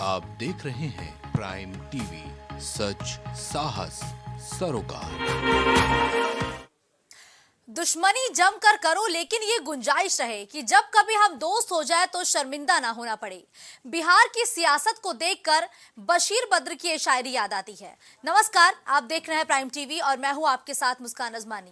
आप देख रहे हैं प्राइम टीवी, सच साहस सरोकार। दुश्मनी जमकर करो, लेकिन ये गुंजाइश रहे कि जब कभी हम दोस्त हो जाए तो शर्मिंदा ना होना पड़े। बिहार की सियासत को देखकर बशीर बद्र की ये शायरी याद आती है। नमस्कार, आप देख रहे हैं प्राइम टीवी और मैं हूं आपके साथ मुस्कान अजमानी।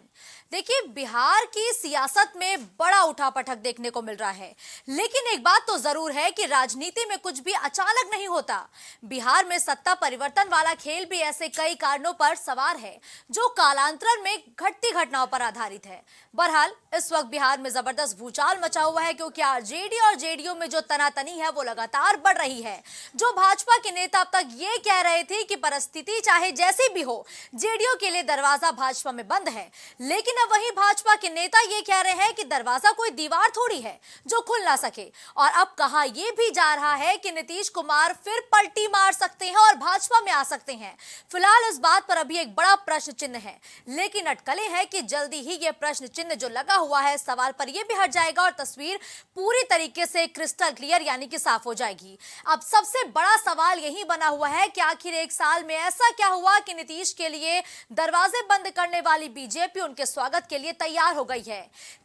देखिए, बिहार की सियासत में बड़ा उठापटक देखने को मिल रहा है, लेकिन एक बात तो जरूर है कि राजनीति में कुछ भी अचानक नहीं होता। बिहार में सत्ता परिवर्तन वाला खेल भी ऐसे कई कारणों पर सवार है जो कालांतरण में घटती घटनाओं पर आधारित है। बहरहाल इस वक्त बिहार में जबरदस्त भूचाल मचा हुआ है, क्योंकि आरजेडी और जेडीयू में जो तनातनी है वो लगातार बढ़ रही है। जो भाजपा के नेता अब तक ये कह रहे थे कि परिस्थिति चाहे जैसी भी हो, जेडीयू के लिए दरवाजा भाजपा में बंद है, लेकिन अब वही भाजपा के नेता ये कह रहे हैं कि दरवाजा कोई दीवार थोड़ी है जो खुल ना सके। और अब कहा यह भी जा रहा है कि नीतीश कुमार फिर पलटी मार सकते हैं और भाजपा में आ सकते हैं। फिलहाल इस बात पर अभी एक बड़ा प्रश्न चिन्ह है, लेकिन अटकलें हैं कि जल्दी ही यह प्रश्न चिन्ह जो लगा हुआ है सवाल पर यह भी हट जाएगा और तस्वीर पूरी तरीके से क्रिस्टल क्लियर यानी कि साफ हो जाएगी। अब सबसे बड़ा सवाल यही बना हुआ है कि आखिर एक साल में ऐसा क्या हुआ कि नीतीश के लिए दरवाजे बंद करने वाली बीजेपी उनके स्वागत के लिए तैयार हो गई है।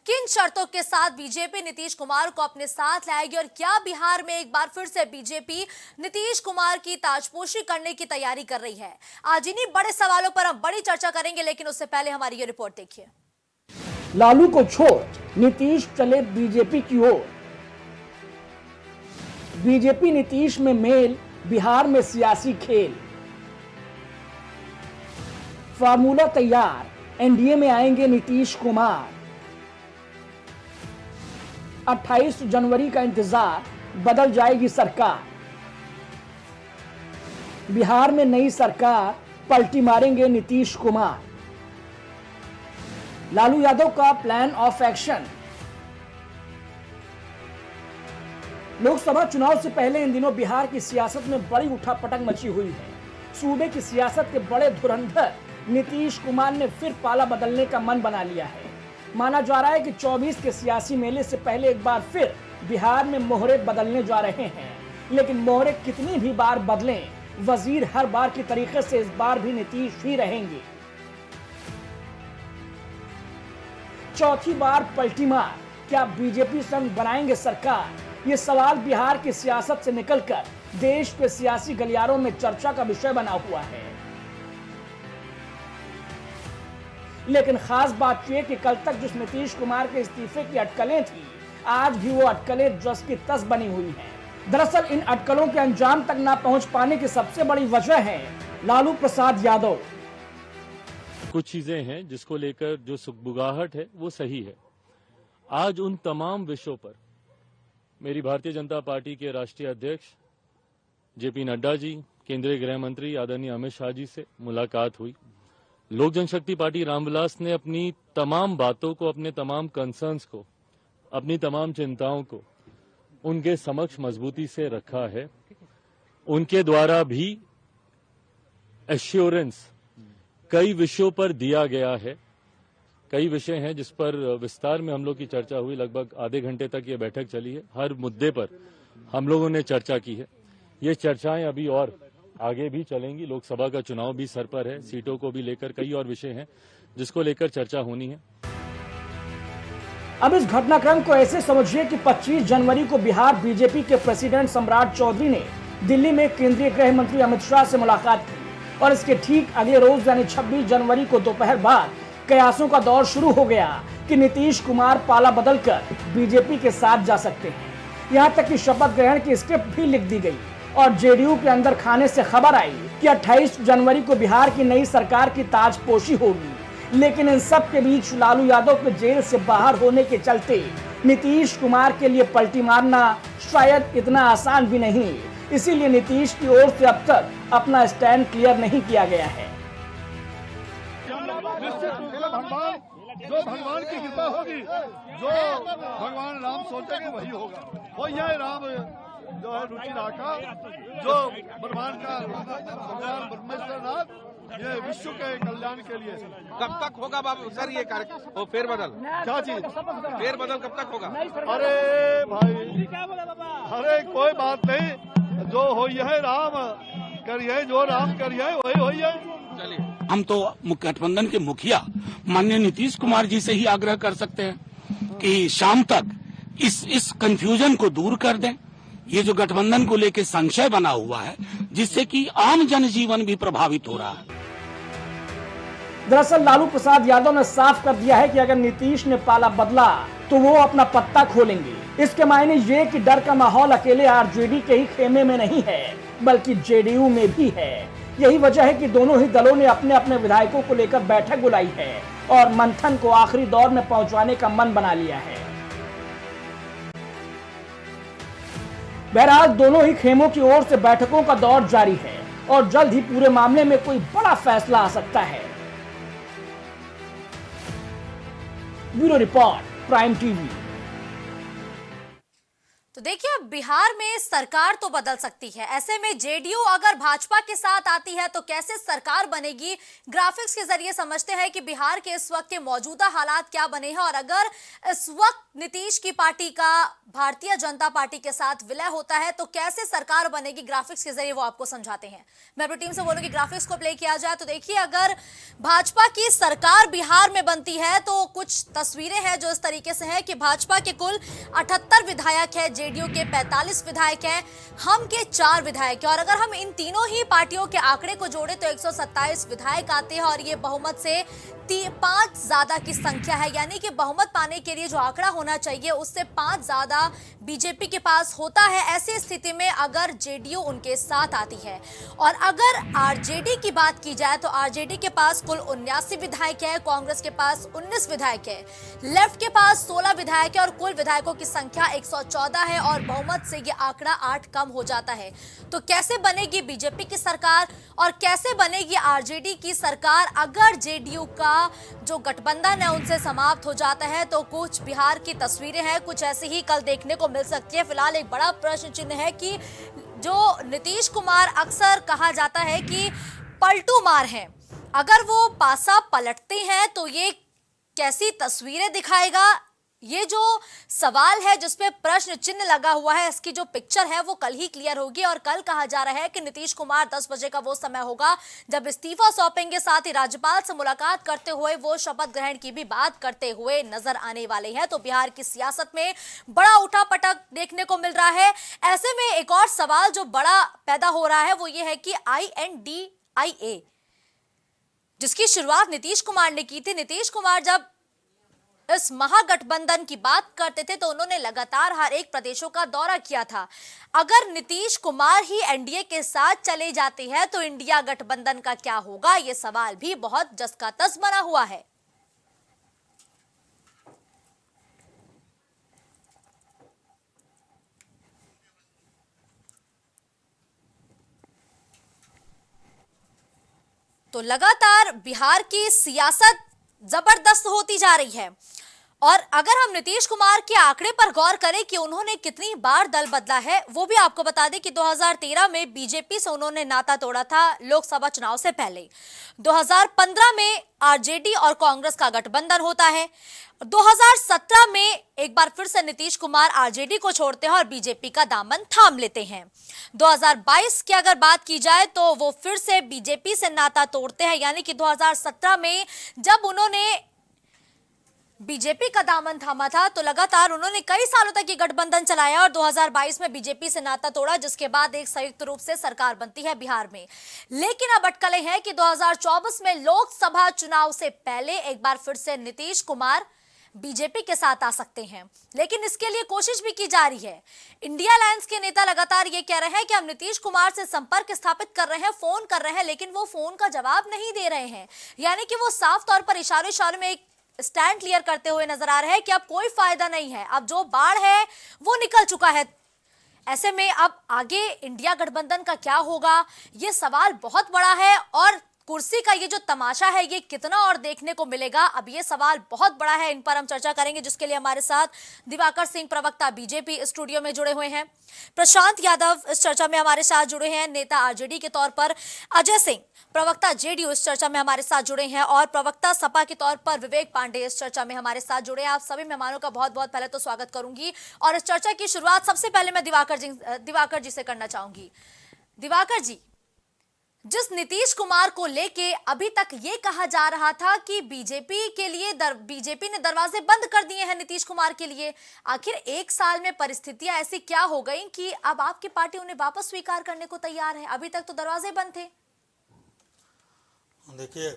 किन शर्तों के साथ बीजेपी नीतीश कुमार को अपने साथ लाएगी और क्या बिहार में एक बार फिर से बीजेपी नीतीश कुमार की ताजपोशी करने की तैयारी कर रही है? आज इन्हीं बड़े सवालों पर हम बड़ी चर्चा करेंगे, लेकिन उससे पहले हमारी ये रिपोर्ट देखिए। लालू को छोड़ नीतीश चले बीजेपी की ओर। बीजेपी नीतीश में मेल, बिहार में सियासी खेल। फार्मूला तैयार, एनडीए में आएंगे नीतीश कुमार। 28 जनवरी का इंतजार, बदल जाएगी सरकार। बिहार में नई सरकार, पलटी मारेंगे नीतीश कुमार। लालू यादव का प्लान ऑफ एक्शन। लोकसभा चुनाव से पहले इन दिनों बिहार की सियासत में बड़ी उठापटक मची हुई है। सूबे की सियासत के बड़े धुरंधर नीतीश कुमार ने फिर पाला बदलने का मन बना लिया है। माना जा रहा है कि 24 के सियासी मेले से पहले एक बार फिर बिहार में मोहरे बदलने जा रहे हैं, लेकिन मोहरे कितनी भी बार बदलें, वजीर हर बार की तरीके से इस बार भी नीतीश ही रहेंगे। चौथी बार पलटी मार, क्या बीजेपी संग बनाएंगे सरकार? ये सवाल बिहार की सियासत से निकलकर देश के सियासी गलियारों में चर्चा का विषय बना हुआ है। लेकिन खास बात यह कि कल तक जिस नीतीश कुमार के इस्तीफे की अटकलें थी, आज भी वो अटकलें जस की तस बनी हुई हैं। दरअसल इन अटकलों के अंजाम तक ना पहुंच पाने की सबसे बड़ी वजह है लालू प्रसाद यादव। कुछ चीजें हैं जिसको लेकर जो सुगबुगाहट है वो सही है। आज उन तमाम विषयों पर मेरी भारतीय जनता पार्टी के राष्ट्रीय अध्यक्ष जेपी नड्डा जी, केंद्रीय गृह मंत्री आदरणीय अमित शाह जी से मुलाकात हुई। लोक जनशक्ति पार्टी रामविलास ने अपनी तमाम बातों को, अपने तमाम कंसर्न्स को, अपनी तमाम चिंताओं को उनके समक्ष मजबूती से रखा है। उनके द्वारा भी एश्योरेंस कई विषयों पर दिया गया है। कई विषय हैं जिस पर विस्तार में हम लोग की चर्चा हुई। लगभग आधे घंटे तक ये बैठक चली है। हर मुद्दे पर हम लोगों ने चर्चा की है। ये चर्चाएं अभी और आगे भी चलेंगी। लोकसभा का चुनाव भी सर पर है, सीटों को भी लेकर कई और विषय हैं जिसको लेकर चर्चा होनी है। अब इस घटनाक्रम को ऐसे समझिए कि 25 जनवरी को बिहार बीजेपी के प्रेसिडेंट सम्राट चौधरी ने दिल्ली में केंद्रीय गृह मंत्री अमित शाह से मुलाकात की और इसके ठीक अगले रोज यानी 26 जनवरी को दोपहर बाद कयासों का दौर शुरू हो गया कि नीतीश कुमार पाला बदलकर बीजेपी के साथ जा सकते हैं। यहां तक कि शपथ ग्रहण की स्क्रिप्ट भी लिख दी गई और जेडीयू के अंदर खाने से खबर आई कि 28 जनवरी को बिहार की नई सरकार की ताजपोशी होगी। लेकिन इन सब के बीच लालू यादव के जेल से बाहर होने के चलते नीतीश कुमार के लिए पलटी मारना शायद इतना आसान भी नहीं। इसीलिए नीतीश की ओर से अब तक अपना स्टैंड क्लियर नहीं किया गया है। जो भगवान की कृपा होगी, जो भगवान राम सोचेंगे वही होगा। वो यह राम जो है रुचि रखा, जो भगवान का भगवान परमेश्वर नाथ ये विश्व के कल्याण के लिए। कब तक होगा बाबू सर ये कार्य फेरबदल? क्या चीज फेरबदल कब तक होगा? अरे भाई, अरे कोई बात नहीं, जो हो यह राम करिए, जो राम करिए वही हो है। चलिए, हम तो गठबंधन के मुखिया माननीय नीतीश कुमार जी से ही आग्रह कर सकते हैं कि शाम तक इस कंफ्यूजन को दूर कर दें। ये जो गठबंधन को लेकर संशय बना हुआ है, जिससे कि आम जनजीवन भी प्रभावित हो रहा है। दरअसल लालू प्रसाद यादव ने साफ कर दिया है कि अगर नीतीश ने पाला बदला तो वो अपना पत्ता खोलेंगे। इसके मायने ये कि डर का माहौल अकेले आरजेडी के ही खेमे में नहीं है, बल्कि जेडीयू में भी है। यही वजह है कि दोनों ही दलों ने अपने अपने विधायकों को लेकर बैठक बुलाई है और मंथन को आखिरी दौर में पहुंचाने का मन बना लिया है। बहरहाल दोनों ही खेमों की ओर से बैठकों का दौर जारी है और जल्द ही पूरे मामले में कोई बड़ा फैसला आ सकता है। Bureau report, prime TV. तो देखिए, अब बिहार में सरकार तो बदल सकती है। ऐसे में जेडीयू अगर भाजपा के साथ आती है तो कैसे सरकार बनेगी, ग्राफिक्स के जरिए समझते हैं कि बिहार के इस वक्त के मौजूदा हालात क्या बने हैं। और अगर इस वक्त नीतीश की पार्टी का भारतीय जनता पार्टी के साथ विलय होता है तो कैसे सरकार बनेगी, ग्राफिक्स के जरिए वो आपको समझाते हैं। मैं अपनी टीम से बोलूंगी ग्राफिक्स को प्ले किया जाए। तो देखिए, अगर भाजपा की सरकार बिहार में बनती है तो कुछ तस्वीरें हैं जो इस तरीके से है कि भाजपा के कुल 78 विधायक है, जेडीयू के 45 विधायक हैं, हम के 4 विधायक हैं। और अगर हम इन तीनों ही पार्टियों के आंकड़े को जोड़े तो 127 विधायक आते हैं और ये बहुमत से 5 ज्यादा की संख्या है। यानी कि बहुमत पाने के लिए जो आंकड़ा होना चाहिए उससे 5 ज्यादा बीजेपी के पास होता है। ऐसी स्थिति में अगर जेडीयू उनके साथ आती है और अगर आरजेडी की बात की जाए तो आरजेडी के पास कुल 79 विधायक है, कांग्रेस के पास 19 विधायक है, लेफ्ट के पास 16 विधायक है और कुल विधायकों की संख्या 114 है और बहुमत से ये आंकड़ा 8 कम हो जाता है। तो कैसे बनेगी बीजेपी की सरकार और कैसे बनेगी आरजेडी की सरकार अगर जेडीयू का जो गठबंधन है उनसे समाप्त हो जाता है? तो कुछ बिहार की तस्वीरें हैं, कुछ ऐसी ही कल देखने को मिल सकती है। फिलहाल एक बड़ा प्रश्न चिन्ह है कि जो नीतीश कुमार अक्सर कहा जाता है कि पलटू मार हैं, अगर वो पासा पलटते हैं तो ये कैसी तस्वीरें दिखाएगा? ये जो सवाल है जिसपे प्रश्न चिन्ह लगा हुआ है, इसकी जो पिक्चर है वो कल ही क्लियर होगी। और कल कहा जा रहा है कि नीतीश कुमार 10 बजे का वो समय होगा जब इस्तीफा सौंपेंगे, साथ ही राज्यपाल से मुलाकात करते हुए वो शपथ ग्रहण की भी बात करते हुए नजर आने वाले हैं। तो बिहार की सियासत में बड़ा उठापटक देखने को मिल रहा है। ऐसे में एक और सवाल जो बड़ा पैदा हो रहा है वो ये है कि INDIA जिसकी शुरुआत नीतीश कुमार ने की थी, नीतीश कुमार जब इस महागठबंधन की बात करते थे तो उन्होंने लगातार हर एक प्रदेशों का दौरा किया था। अगर नीतीश कुमार ही एनडीए के साथ चले जाते हैं तो इंडिया गठबंधन का क्या होगा, ये सवाल भी बहुत जस का तस बना हुआ है। तो लगातार बिहार की सियासत जबरदस्त होती जा रही है। और अगर हम नीतीश कुमार के आंकड़े पर गौर करें कि उन्होंने कितनी बार दल बदला है, वो भी आपको बता दें कि 2013 में बीजेपी से उन्होंने नाता तोड़ा था लोकसभा चुनाव से पहले। 2015 में आरजेडी और कांग्रेस का गठबंधन होता है। 2017 में एक बार फिर से नीतीश कुमार आरजेडी को छोड़ते हैं और बीजेपी का दामन थाम लेते हैं। 2022 की अगर बात की जाए तो वो फिर से बीजेपी से नाता तोड़ते हैं, यानी कि 2017 में जब उन्होंने बीजेपी का दामन थामा था तो लगातार उन्होंने कई सालों तक ये गठबंधन चलाया और 2022 में बीजेपी से नाता तोड़ा, जिसके बाद एक संयुक्त रूप से सरकार बनती है बिहार में। लेकिन अब अटकलें हैं कि 2024 में लोकसभा चुनाव से पहले एक बार फिर से नीतीश कुमार बीजेपी के साथ आ सकते हैं, लेकिन इसके लिए कोशिश भी की जा रही है। इंडिया अलायंस के नेता लगातार ये कह रहे हैं कि हम नीतीश कुमार से संपर्क स्थापित कर रहे हैं, फोन कर रहे हैं, लेकिन वो फोन का जवाब नहीं दे रहे हैं। यानी कि वो साफ तौर पर इशारे में एक स्टैंड क्लियर करते हुए नजर आ रहे हैं कि अब कोई फायदा नहीं है, अब जो बाढ़ है वो निकल चुका है। ऐसे में अब आगे इंडिया गठबंधन का क्या होगा, ये सवाल बहुत बड़ा है और कुर्सी का ये जो तमाशा है ये कितना और देखने को मिलेगा, अब ये सवाल बहुत बड़ा है। इन पर हम चर्चा करेंगे, जिसके लिए हमारे साथ दिवाकर सिंह, प्रवक्ता बीजेपी, स्टूडियो में जुड़े हुए हैं। प्रशांत यादव इस चर्चा में हमारे साथ जुड़े हैं, नेता आरजेडी के तौर पर। अजय सिंह, प्रवक्ता जेडीयू, इस चर्चा में हमारे साथ जुड़े हैं। और प्रवक्ता सपा के तौर पर विवेक पांडे इस चर्चा में हमारे साथ जुड़े हैं। आप सभी मेहमानों का बहुत बहुत पहले तो स्वागत करूंगी और इस चर्चा की शुरुआत सबसे पहले मैं दिवाकर जी से करना चाहूंगी। दिवाकर जी, जिस नीतीश कुमार को लेके अभी तक ये कहा जा रहा था कि बीजेपी ने दरवाजे बंद कर दिए हैं नीतीश कुमार के लिए, आखिर एक साल में परिस्थितियां ऐसी क्या हो गई कि अब आपकी पार्टी उन्हें वापस स्वीकार करने को तैयार है? अभी तक तो दरवाजे बंद थे। देखिए,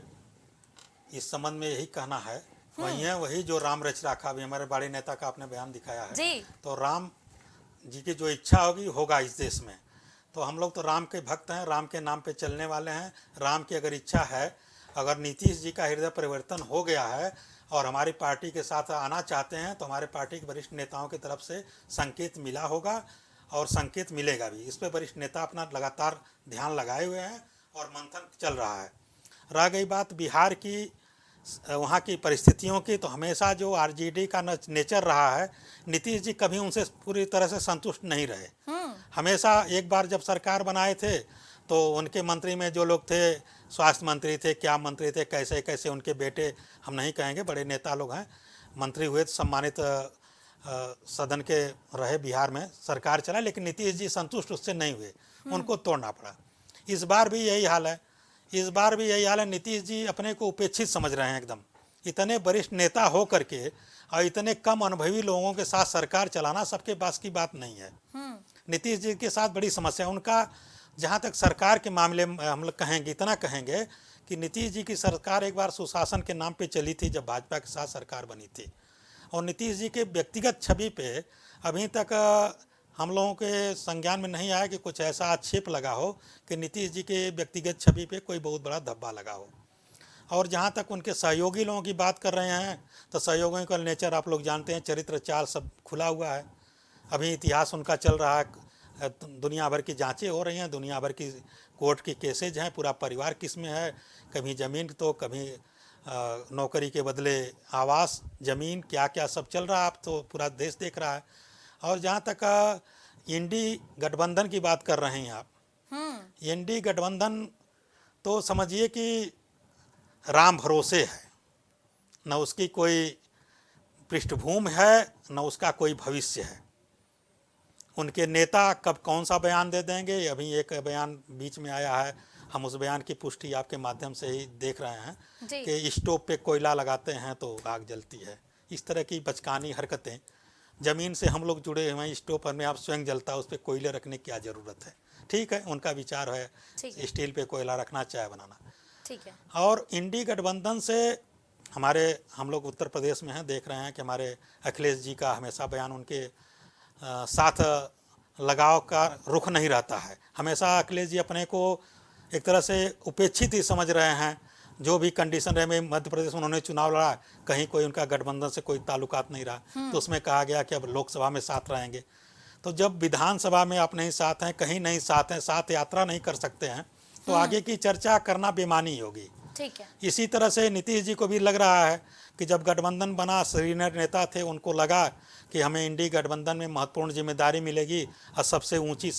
इस संबंध में यही कहना है, वही है वही जो राम रच रखा। अभी हमारे बड़े नेता का आपने बयान दिखाया है जी। तो राम जी की जो इच्छा होगी होगा इस देश में। तो हम लोग तो राम के भक्त हैं, राम के नाम पे चलने वाले हैं। राम की अगर इच्छा है, अगर नीतीश जी का हृदय परिवर्तन हो गया है और हमारी पार्टी के साथ आना चाहते हैं तो हमारे पार्टी के वरिष्ठ नेताओं की तरफ से संकेत मिला होगा और संकेत मिलेगा भी। इस पर वरिष्ठ नेता अपना लगातार ध्यान लगाए हुए हैं और मंथन चल रहा है। रह गई बात बिहार की, वहाँ की परिस्थितियों की, तो हमेशा जो आरजेडी का नेचर रहा है, नीतीश जी कभी उनसे पूरी तरह से संतुष्ट नहीं रहे। हमेशा एक बार जब सरकार बनाए थे तो उनके मंत्री में जो लोग थे, स्वास्थ्य मंत्री थे, क्या मंत्री थे, कैसे कैसे उनके बेटे, हम नहीं कहेंगे, बड़े नेता लोग हैं, मंत्री हुए तो सम्मानित सदन के रहे, बिहार में सरकार चला, लेकिन नीतीश जी संतुष्ट उससे नहीं हुए, उनको तोड़ना पड़ा। इस बार भी यही हाल है। नीतीश जी अपने को उपेक्षित समझ रहे हैं एकदम। इतने वरिष्ठ नेता हो करके और इतने कम अनुभवी लोगों के साथ सरकार चलाना सबके पास की बात नहीं है। नीतीश जी के साथ बड़ी समस्या उनका, जहाँ तक सरकार के मामले में हम लोग कहेंगे, इतना कहेंगे कि नीतीश जी की सरकार एक बार सुशासन के नाम पे चली थी जब भाजपा के साथ सरकार बनी थी, और नीतीश जी के व्यक्तिगत छवि पे अभी तक हम लोगों के संज्ञान में नहीं आया कि कुछ ऐसा आक्षेप लगा हो कि नीतीश जी के व्यक्तिगत छवि पे कोई बहुत बड़ा धब्बा लगा हो। और जहाँ तक उनके सहयोगी लोगों की बात कर रहे हैं तो सहयोगियों का नेचर आप लोग जानते हैं, चरित्र चाल सब खुला हुआ है। अभी इतिहास उनका चल रहा है, दुनिया भर की जांचें हो रही हैं, दुनिया भर की कोर्ट की केसेज हैं, पूरा परिवार किसमें है, कभी ज़मीन तो कभी नौकरी के बदले आवास, ज़मीन, क्या क्या सब चल रहा है, आप तो पूरा देश देख रहा है। और जहाँ तक इंडी गठबंधन की बात कर रहे हैं आप, इंडी गठबंधन तो समझिए कि राम भरोसे है, न उसकी कोई पृष्ठभूमि है, न उसका कोई भविष्य है। उनके नेता कब कौन सा बयान दे देंगे, अभी एक बयान बीच में आया है, हम उस बयान की पुष्टि आपके माध्यम से ही देख रहे हैं कि स्टोव पे कोयला लगाते हैं तो आग जलती है। इस तरह की बचकानी हरकतें, ज़मीन से हम लोग जुड़े हुए हैं, स्टोव पर में आप स्वयं जलता है, उस पर कोयले रखने की क्या ज़रूरत है। ठीक है, उनका विचार है स्टील पे कोयला रखना, चाय बनाना, ठीक है। और इंडी गठबंधन से हम लोग उत्तर प्रदेश में हैं, देख रहे हैं कि हमारे अखिलेश जी का हमेशा बयान उनके साथ लगाव का रुख नहीं रहता है। हमेशा अखिलेश जी अपने को एक तरह से उपेक्षित ही समझ रहे हैं। जो भी कंडीशन रहे में मध्य प्रदेश में उन्होंने चुनाव लड़ा, कहीं कोई उनका गठबंधन से कोई ताल्लुकात नहीं रहा, तो उसमें कहा गया कि अब लोकसभा में साथ रहेंगे। तो जब विधानसभा में आप नहीं साथ हैं, कहीं नहीं साथ हैं, साथ यात्रा नहीं कर सकते हैं, तो आगे की चर्चा करना बेमानी होगी। ठीक है। इसी तरह से नीतीश जी को भी लग रहा है कि जब गठबंधन बना, सीनियर नेता थे, उनको लगा कि हमें इंडी गठबंधन में महत्वपूर्ण जिम्मेदारी मिलेगी और सबसे ऊंची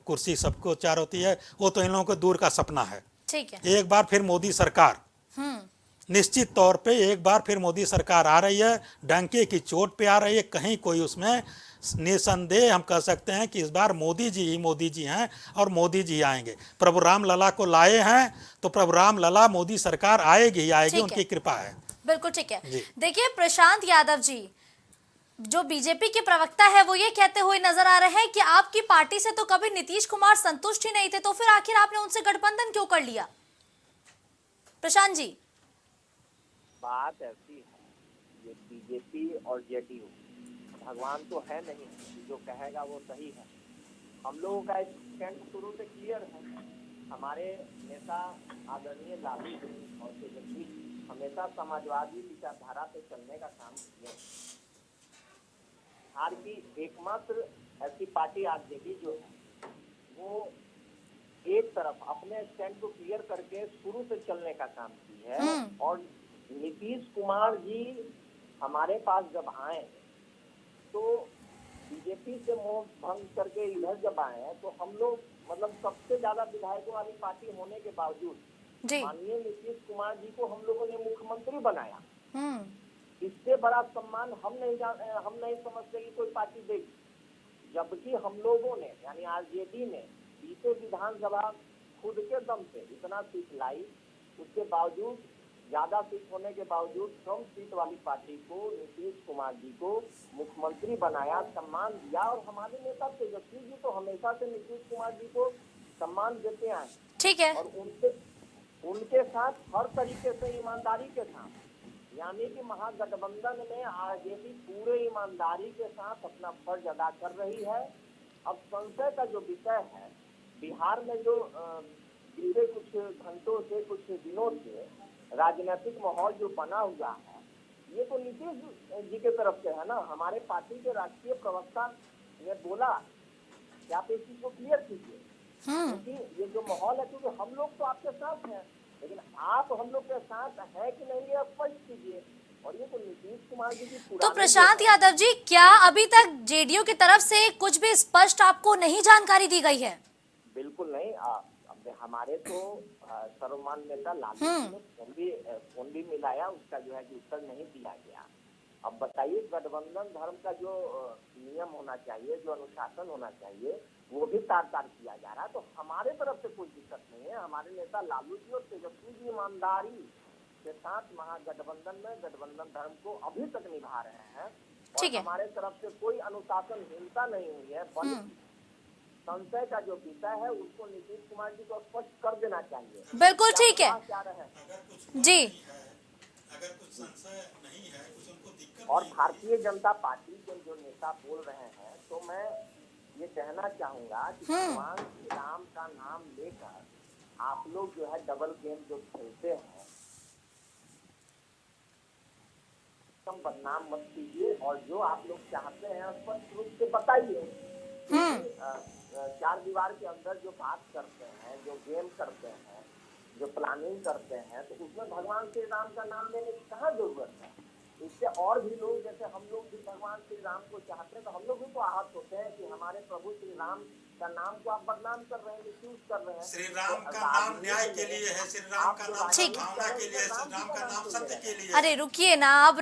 कुर्सी सबको चार होती है, वो तो इन लोगों को दूर का सपना है। ठीक है। एक बार फिर मोदी सरकार, निश्चित तौर पे एक बार फिर मोदी सरकार आ रही है, डंके की चोट पे आ रही है, कहीं कोई उसमें निसंदेह हम कह सकते हैं कि इस बार मोदी जी हैं और मोदी जी आएंगे। प्रभु राम लला को लाए हैं तो प्रभु राम लला, मोदी सरकार आएगी ही आएगी, उनकी कृपा है। बिल्कुल ठीक है। देखिए प्रशांत यादव जी, जो बीजेपी के प्रवक्ता है वो ये कहते हुए नजर आ रहे हैं कि आपकी पार्टी से तो कभी नीतीश कुमार संतुष्ट ही नहीं थे, तो फिर आखिर आपने उनसे गठबंधन क्यों कर लिया? प्रशांत जी, बात ऐसी है, ये बीजेपी और जेडीयू भगवान तो है नहीं, जो कहेगा वो सही है। हम लोगों का स्टैंड शुरू से क्लियर है। हमारे नेता आदरणीय लालू और तेजस्वी हमेशा समाजवादी विचारधारा से चलने का काम किया। बिहार की एकमात्र ऐसी पार्टी आरजेडी जो है वो एक तरफ तरफ अपने स्टैंड को क्लियर करके शुरू से चलने का काम की है। और नीतीश कुमार जी हमारे पास जब आए तो बीजेपी से मोह भंग करके इधर जब आए हैं तो हम लोग मतलब सबसे ज्यादा विधायकों वाली पार्टी होने के बावजूद माननीय नीतीश कुमार जी को हम लोगों ने मुख्यमंत्री बनाया। इससे बड़ा सम्मान हम नहीं समझते कि कोई पार्टी देगी, जबकि हम लोगों ने यानी आरजेडी ने बीते विधानसभा खुद के दम से इतना सीट लाई, उसके बावजूद ज्यादा सीट होने के बावजूद कम सीट वाली पार्टी को नीतीश कुमार जी को मुख्यमंत्री बनाया, सम्मान दिया। और हमारे नेता तेजस्वी जी तो हमेशा से नीतीश कुमार जी को सम्मान देते आए। ठीक है। और उनके साथ हर तरीके से ईमानदारी के साथ, यानी कि महागठबंधन में आरजेडी पूरे ईमानदारी के साथ अपना फर्ज अदा कर रही है। अब संशय का जो विषय है, बिहार में जो बीते कुछ घंटों से कुछ दिनों से राजनीतिक माहौल जो बना हुआ है, ये तो नीतीश जी के तरफ से है ना। हमारे पार्टी के राष्ट्रीय प्रवक्ता ने बोला कि आप इस चीज को क्लियर कीजिए, क्योंकि ये जो माहौल है, क्योंकि हम लोग तो आपके साथ हैं, लेकिन आप हम लोग के साथ है कि नहीं ये स्पष्ट कीजिए। और ये तो नीतीश कुमार जी की तो प्रशांत यादव जी, क्या अभी तक जेडीयू की तरफ से कुछ भी स्पष्ट आपको नहीं जानकारी दी गई है? बिल्कुल नहीं। हमारे तो सर्वमान्य नेता लालू जी ने फोन भी मिलाया, उसका जो है कि उत्तर नहीं दिया गया। अब बताइए, गठबंधन धर्म का जो नियम होना चाहिए, जो अनुशासन होना चाहिए, वो भी तार तार किया जा रहा है। तो हमारे तरफ से कोई दिक्कत नहीं है। हमारे नेता लालू जी और तेजस्वी जी ईमानदारी के साथ महागठबंधन में गठबंधन धर्म को अभी तक निभा रहे हैं। और हमारे तरफ से कोई अनुशासनहीनता नहीं हुई है, बल्कि संशय का जो विषय है उसको नीतीश कुमार जी को स्पष्ट कर देना चाहिए। बिल्कुल ठीक है जी। अगर कुछ संशय नहीं है, कुछ उनको दिक्कत और भारतीय जनता पार्टी के जो नेता बोल रहे हैं, तो मैं ये कहना चाहूंगा कि भगवान श्री राम का नाम लेकर आप लोग जो है डबल गेम जो खेलते हैं, कम बदनाम मत कीजिए। और जो आप लोग चाहते हैं स्पष्ट रूप से बताइए। चार दीवार के अंदर जो बात करते हैं, जो गेम करते हैं, जो प्लानिंग करते हैं, तो उसमें भगवान श्री राम का नाम लेने की कहाँ जरूरत है? इससे और भी लोग, जैसे हम लोग भी भगवान श्री राम को चाहते हैं, तो हम लोग भी तो आहत होते हैं कि हमारे प्रभु श्री राम का नाम को आप बदनाम कर रहे हैं, मिसयूज कर रहे हैं। श्री राम का नाम न्याय के लिए है, श्री राम का नाम सद्भावना के लिए है, श्री राम का नाम सत्य के लिए। अरे रुकिए ना, अब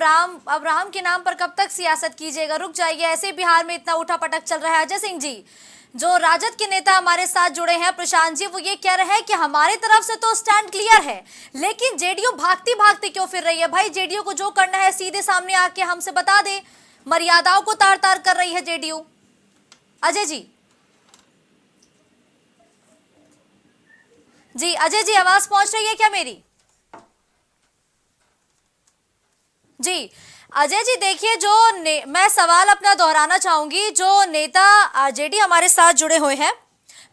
राम के नाम पर कब तक सियासत कीजिएगा? रुक जाइए। ऐसे बिहार में इतना उठापटक चल रहा है। अजय सिंह जी, जो राजद के नेता हमारे साथ जुड़े हैं, प्रशांत जी, वो ये कह रहे हैं कि हमारी तरफ से तो स्टैंड क्लियर है, लेकिन जेडीयू भागती भागती क्यों फिर रही है? भाई, जेडीयू को जो करना है सीधे सामने आके हमसे बता दे। मर्यादाओं को तार तार कर रही है जेडीयू। अजय जी, अजय जी, आवाज पहुंच रही है क्या मेरी? जी अजय जी, देखिए, मैं सवाल अपना दोहराना चाहूंगी। जो नेता आरजेडी हमारे साथ जुड़े हुए हैं,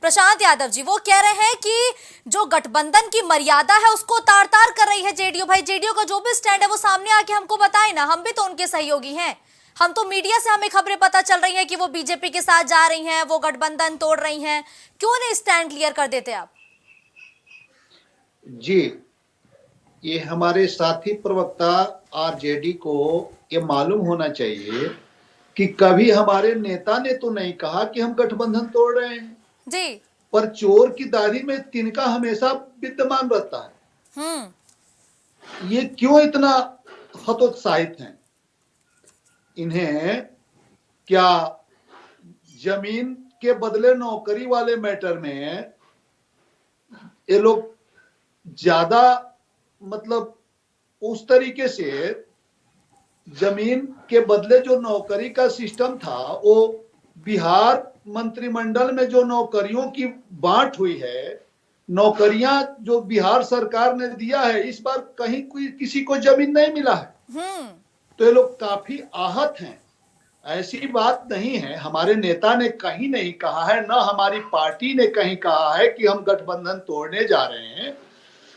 प्रशांत यादव जी, वो कह रहे हैं कि जो गठबंधन की मर्यादा है उसको तार तार कर रही है जेडीयू। भाई, जेडीयू का जो भी स्टैंड है वो सामने आके हमको बताए ना, हम भी तो उनके सहयोगी हैं। हम तो मीडिया से हमें खबरें पता चल रही हैं कि वो बीजेपी के साथ जा रही हैं, वो गठबंधन तोड़ रही हैं। क्यों नहीं स्टैंड क्लियर कर देते आप? जी, ये हमारे साथी प्रवक्ता आरजेडी को ये मालूम होना चाहिए कि कभी हमारे नेता ने तो नहीं कहा कि हम गठबंधन तोड़ रहे हैं जी, पर चोर की दाढ़ी में तिनका हमेशा विद्यमान रहता है। ये क्यों इतना हतोत्साहित हैं? इन्हें क्या जमीन के बदले नौकरी वाले मैटर में ये लोग ज्यादा मतलब उस तरीके से जमीन के बदले जो नौकरी का सिस्टम था, वो बिहार मंत्रिमंडल में जो नौकरियों की बांट हुई है, नौकरियां जो बिहार सरकार ने दिया है, इस बार कहीं कोई किसी को जमीन नहीं मिला है। तो ये लोग काफी आहत हैं। ऐसी बात नहीं है, हमारे नेता ने कहीं नहीं कहा है, ना हमारी पार्टी ने कहीं कहा है कि हम गठबंधन तोड़ने जा रहे हैं।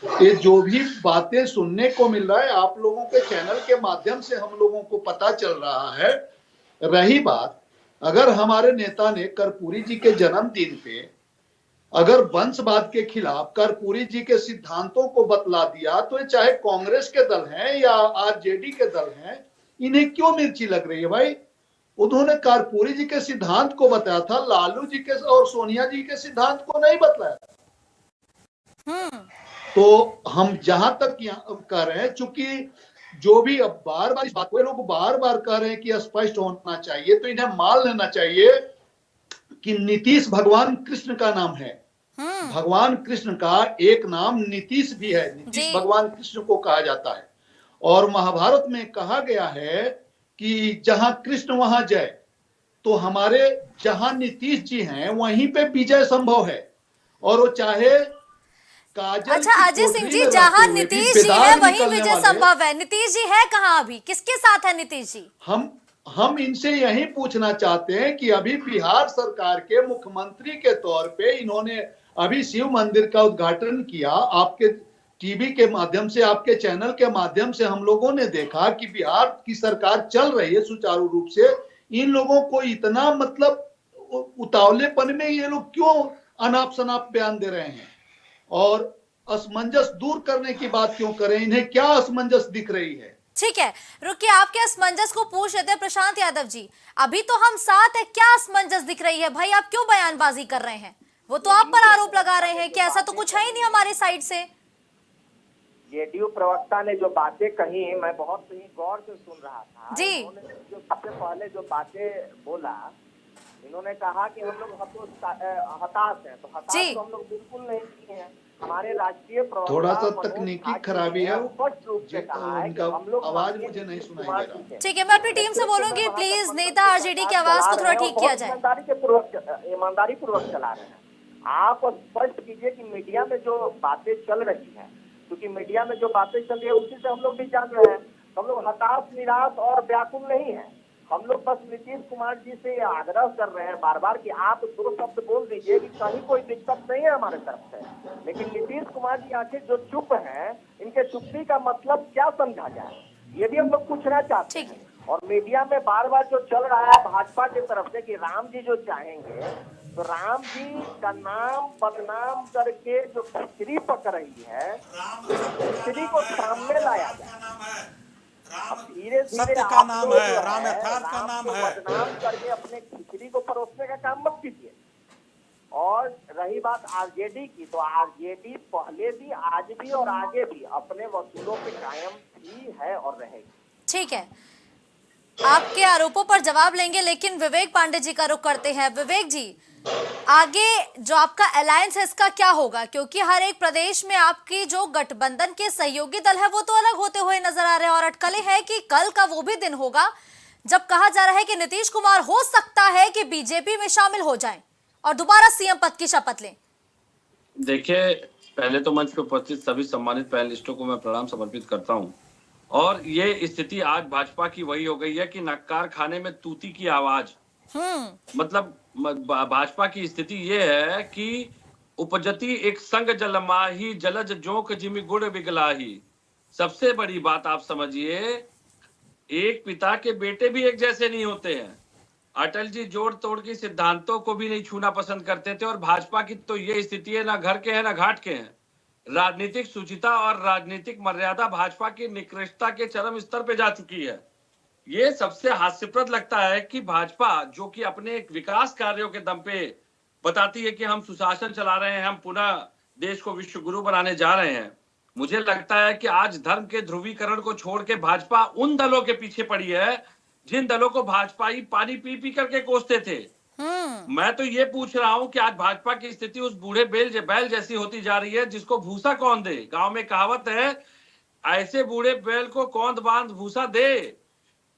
ये जो भी बातें सुनने को मिल रहा है, आप लोगों के चैनल के माध्यम से हम लोगों को पता चल रहा है। रही बात, अगर हमारे नेता ने कर्पूरी जी के जन्मदिन पे अगर वंशवाद के खिलाफ कर्पूरी जी के सिद्धांतों को बतला दिया, तो ये चाहे कांग्रेस के दल हैं या आरजेडी के दल हैं, इन्हें क्यों मिर्ची लग रही है भाई? उन्होंने कर्पूरी जी के सिद्धांत को बताया था, लालू जी के और सोनिया जी के सिद्धांत को नहीं बतलाया। तो हम जहां तक कह रहे हैं, चूंकि जो भी अब बार बार इस बात को लोग बार बार कह रहे हैं कि स्पष्ट होना चाहिए, तो इन्हें मान लेना चाहिए कि नीतीश भगवान कृष्ण का नाम है। भगवान कृष्ण का एक नाम नीतीश भी है, नीतीश भगवान कृष्ण को कहा जाता है। और महाभारत में कहा गया है कि जहां कृष्ण वहां जय, तो हमारे जहां नीतीश जी हैं वहीं पे विजय संभव है। और वो चाहे काजल, अच्छा अजय सिंह जी, जहां नीतीश जी है वहीं विजय संभव है। नीतीश जी है कहां अभी, किसके साथ है नीतीश जी? हम इनसे यही पूछना चाहते हैं कि अभी बिहार सरकार के मुख्यमंत्री के तौर पे इन्होंने अभी शिव मंदिर का उद्घाटन किया। आपके टीवी के माध्यम से, आपके चैनल के माध्यम से हम लोगों ने देखा कि बिहार की सरकार चल रही है सुचारू रूप से। इन लोगों को इतना मतलब उतावलेपन में ये लोग क्यों अनाप शनाप बयान दे रहे हैं, और असमंजस दूर करने की बात क्यों करें? इन्हें क्या असमंजस दिख रही है? ठीक है, रुकिए, आपके असमंजस को पूछ लेते हैं। प्रशांत यादव जी, अभी तो हम साथ है, क्या असमंजस दिख रही है भाई? आप क्यों बयानबाजी कर रहे हैं? वो तो आप पर आरोप लगा रहे हैं कि ऐसा तो कुछ है ही नहीं हमारे साइड से। जेडीयू प्रवक्ता ने जो बातें कही, मैं बहुत ही गौर से सुन रहा था जी। इन्होंने जो सबसे पहले जो बातें बोला, इन्होंने कहा कि हम लोग हताश हैं। तो हताश तो हम लोग बिल्कुल नहीं किए हैं। हमारे राष्ट्रीय प्रवक्ता थोड़ा सा तकनीकी खराबी है, स्पष्ट रूप से कहा है कि हम लोग आवाज मुझे नहीं सुनाई दे रहा। ठीक है, मैं अपनी टीम से बोलूंगी प्लीज नेता आरजेडी की आवाज को थोड़ा ठीक किया जाए। ईमानदारी पूर्वक चला रहे हैं। आप स्पष्ट कीजिए कि मीडिया में जो बातें चल रही है, क्योंकि मीडिया में जो बातें चल रही है उसी से हम लोग भी जान रहे हैं। हम लोग हताश, निराश और व्याकुल नहीं है। हम लोग बस नीतीश कुमार जी से आग्रह कर रहे हैं बार बार कि आप दो शब्द बोल दीजिए कि कहीं कोई दिक्कत नहीं है हमारे तरफ से। लेकिन नीतीश कुमार जी आखिर जो चुप हैं, इनके चुप्पी का मतलब क्या समझा जाए, ये भी हम लोग पूछना चाहते हैं। और मीडिया में बार बार जो चल रहा है भाजपा की तरफ से कि राम जी जो चाहेंगे, तो राम जी का नाम बदनाम करके जो खिचड़ी पक रही है, खिचड़ी को सामने लाया जाए। धीरे धीरे का नाम है, राम यथार्थ का नाम है। बदनाम करके अपने खिचड़ी को परोसने का काम मत कीजिए। और रही बात आरजेडी की, तो आरजेडी पहले भी, आज भी और आगे भी अपने वसूलों पे कायम थी, है और रहेगी। ठीक है, आपके आरोपों पर जवाब लेंगे, लेकिन विवेक पांडे जी का रुख करते हैं। विवेक जी, आगे जो आपका अलायंस है इसका क्या होगा? क्योंकि हर एक प्रदेश में आपकी जो गठबंधन के सहयोगी दल है वो तो अलग होते हुए नजर आ रहे हैं, और अटकलें हैं कि कल का वो भी दिन होगा जब कहा जा रहा है कि नीतीश कुमार हो सकता है कि बीजेपी में शामिल हो जाएं और दोबारा सीएम पद की शपथ लें। देखिए, पहले तो मंच पर उपस्थित सभी सम्मानित पैनलिस्टों को मैं प्रणाम समर्पित करता हूं। और ये स्थिति आज भाजपा की वही हो गई है कि नक्कार खाने में तूती की आवाज। मतलब भाजपा की स्थिति ये है कि उपजती एक संग जलमाही, जलज जोक जिमि गुड़ बिगलाही। सबसे बड़ी बात आप समझिए, एक पिता के बेटे भी एक जैसे नहीं होते हैं। अटल जी जोड़ तोड़ के सिद्धांतों को भी नहीं छूना पसंद करते थे, और भाजपा की तो ये स्थिति है, ना घर के हैं ना घाट के हैं। राजनीतिक शुचिता और राजनीतिक मर्यादा भाजपा की निकृष्टता के चरम स्तर पे जा चुकी है। ये सबसे हास्यप्रद लगता है कि भाजपा, जो कि अपने विकास कार्यों के दम पे बताती है कि हम सुशासन चला रहे हैं, हम पुनः देश को विश्व गुरु बनाने जा रहे हैं, मुझे लगता है कि आज धर्म के ध्रुवीकरण को छोड़ के भाजपा उन दलों के पीछे पड़ी है जिन दलों को भाजपाई पानी पी पी करके कोसते थे। मैं तो ये पूछ रहा हूं कि आज भाजपा की स्थिति उस बूढ़े बैल जैसी होती जा रही है जिसको भूसा कौन दे। गांव में कहावत है, ऐसे बूढ़े बैल को कौन बांध भूसा दे।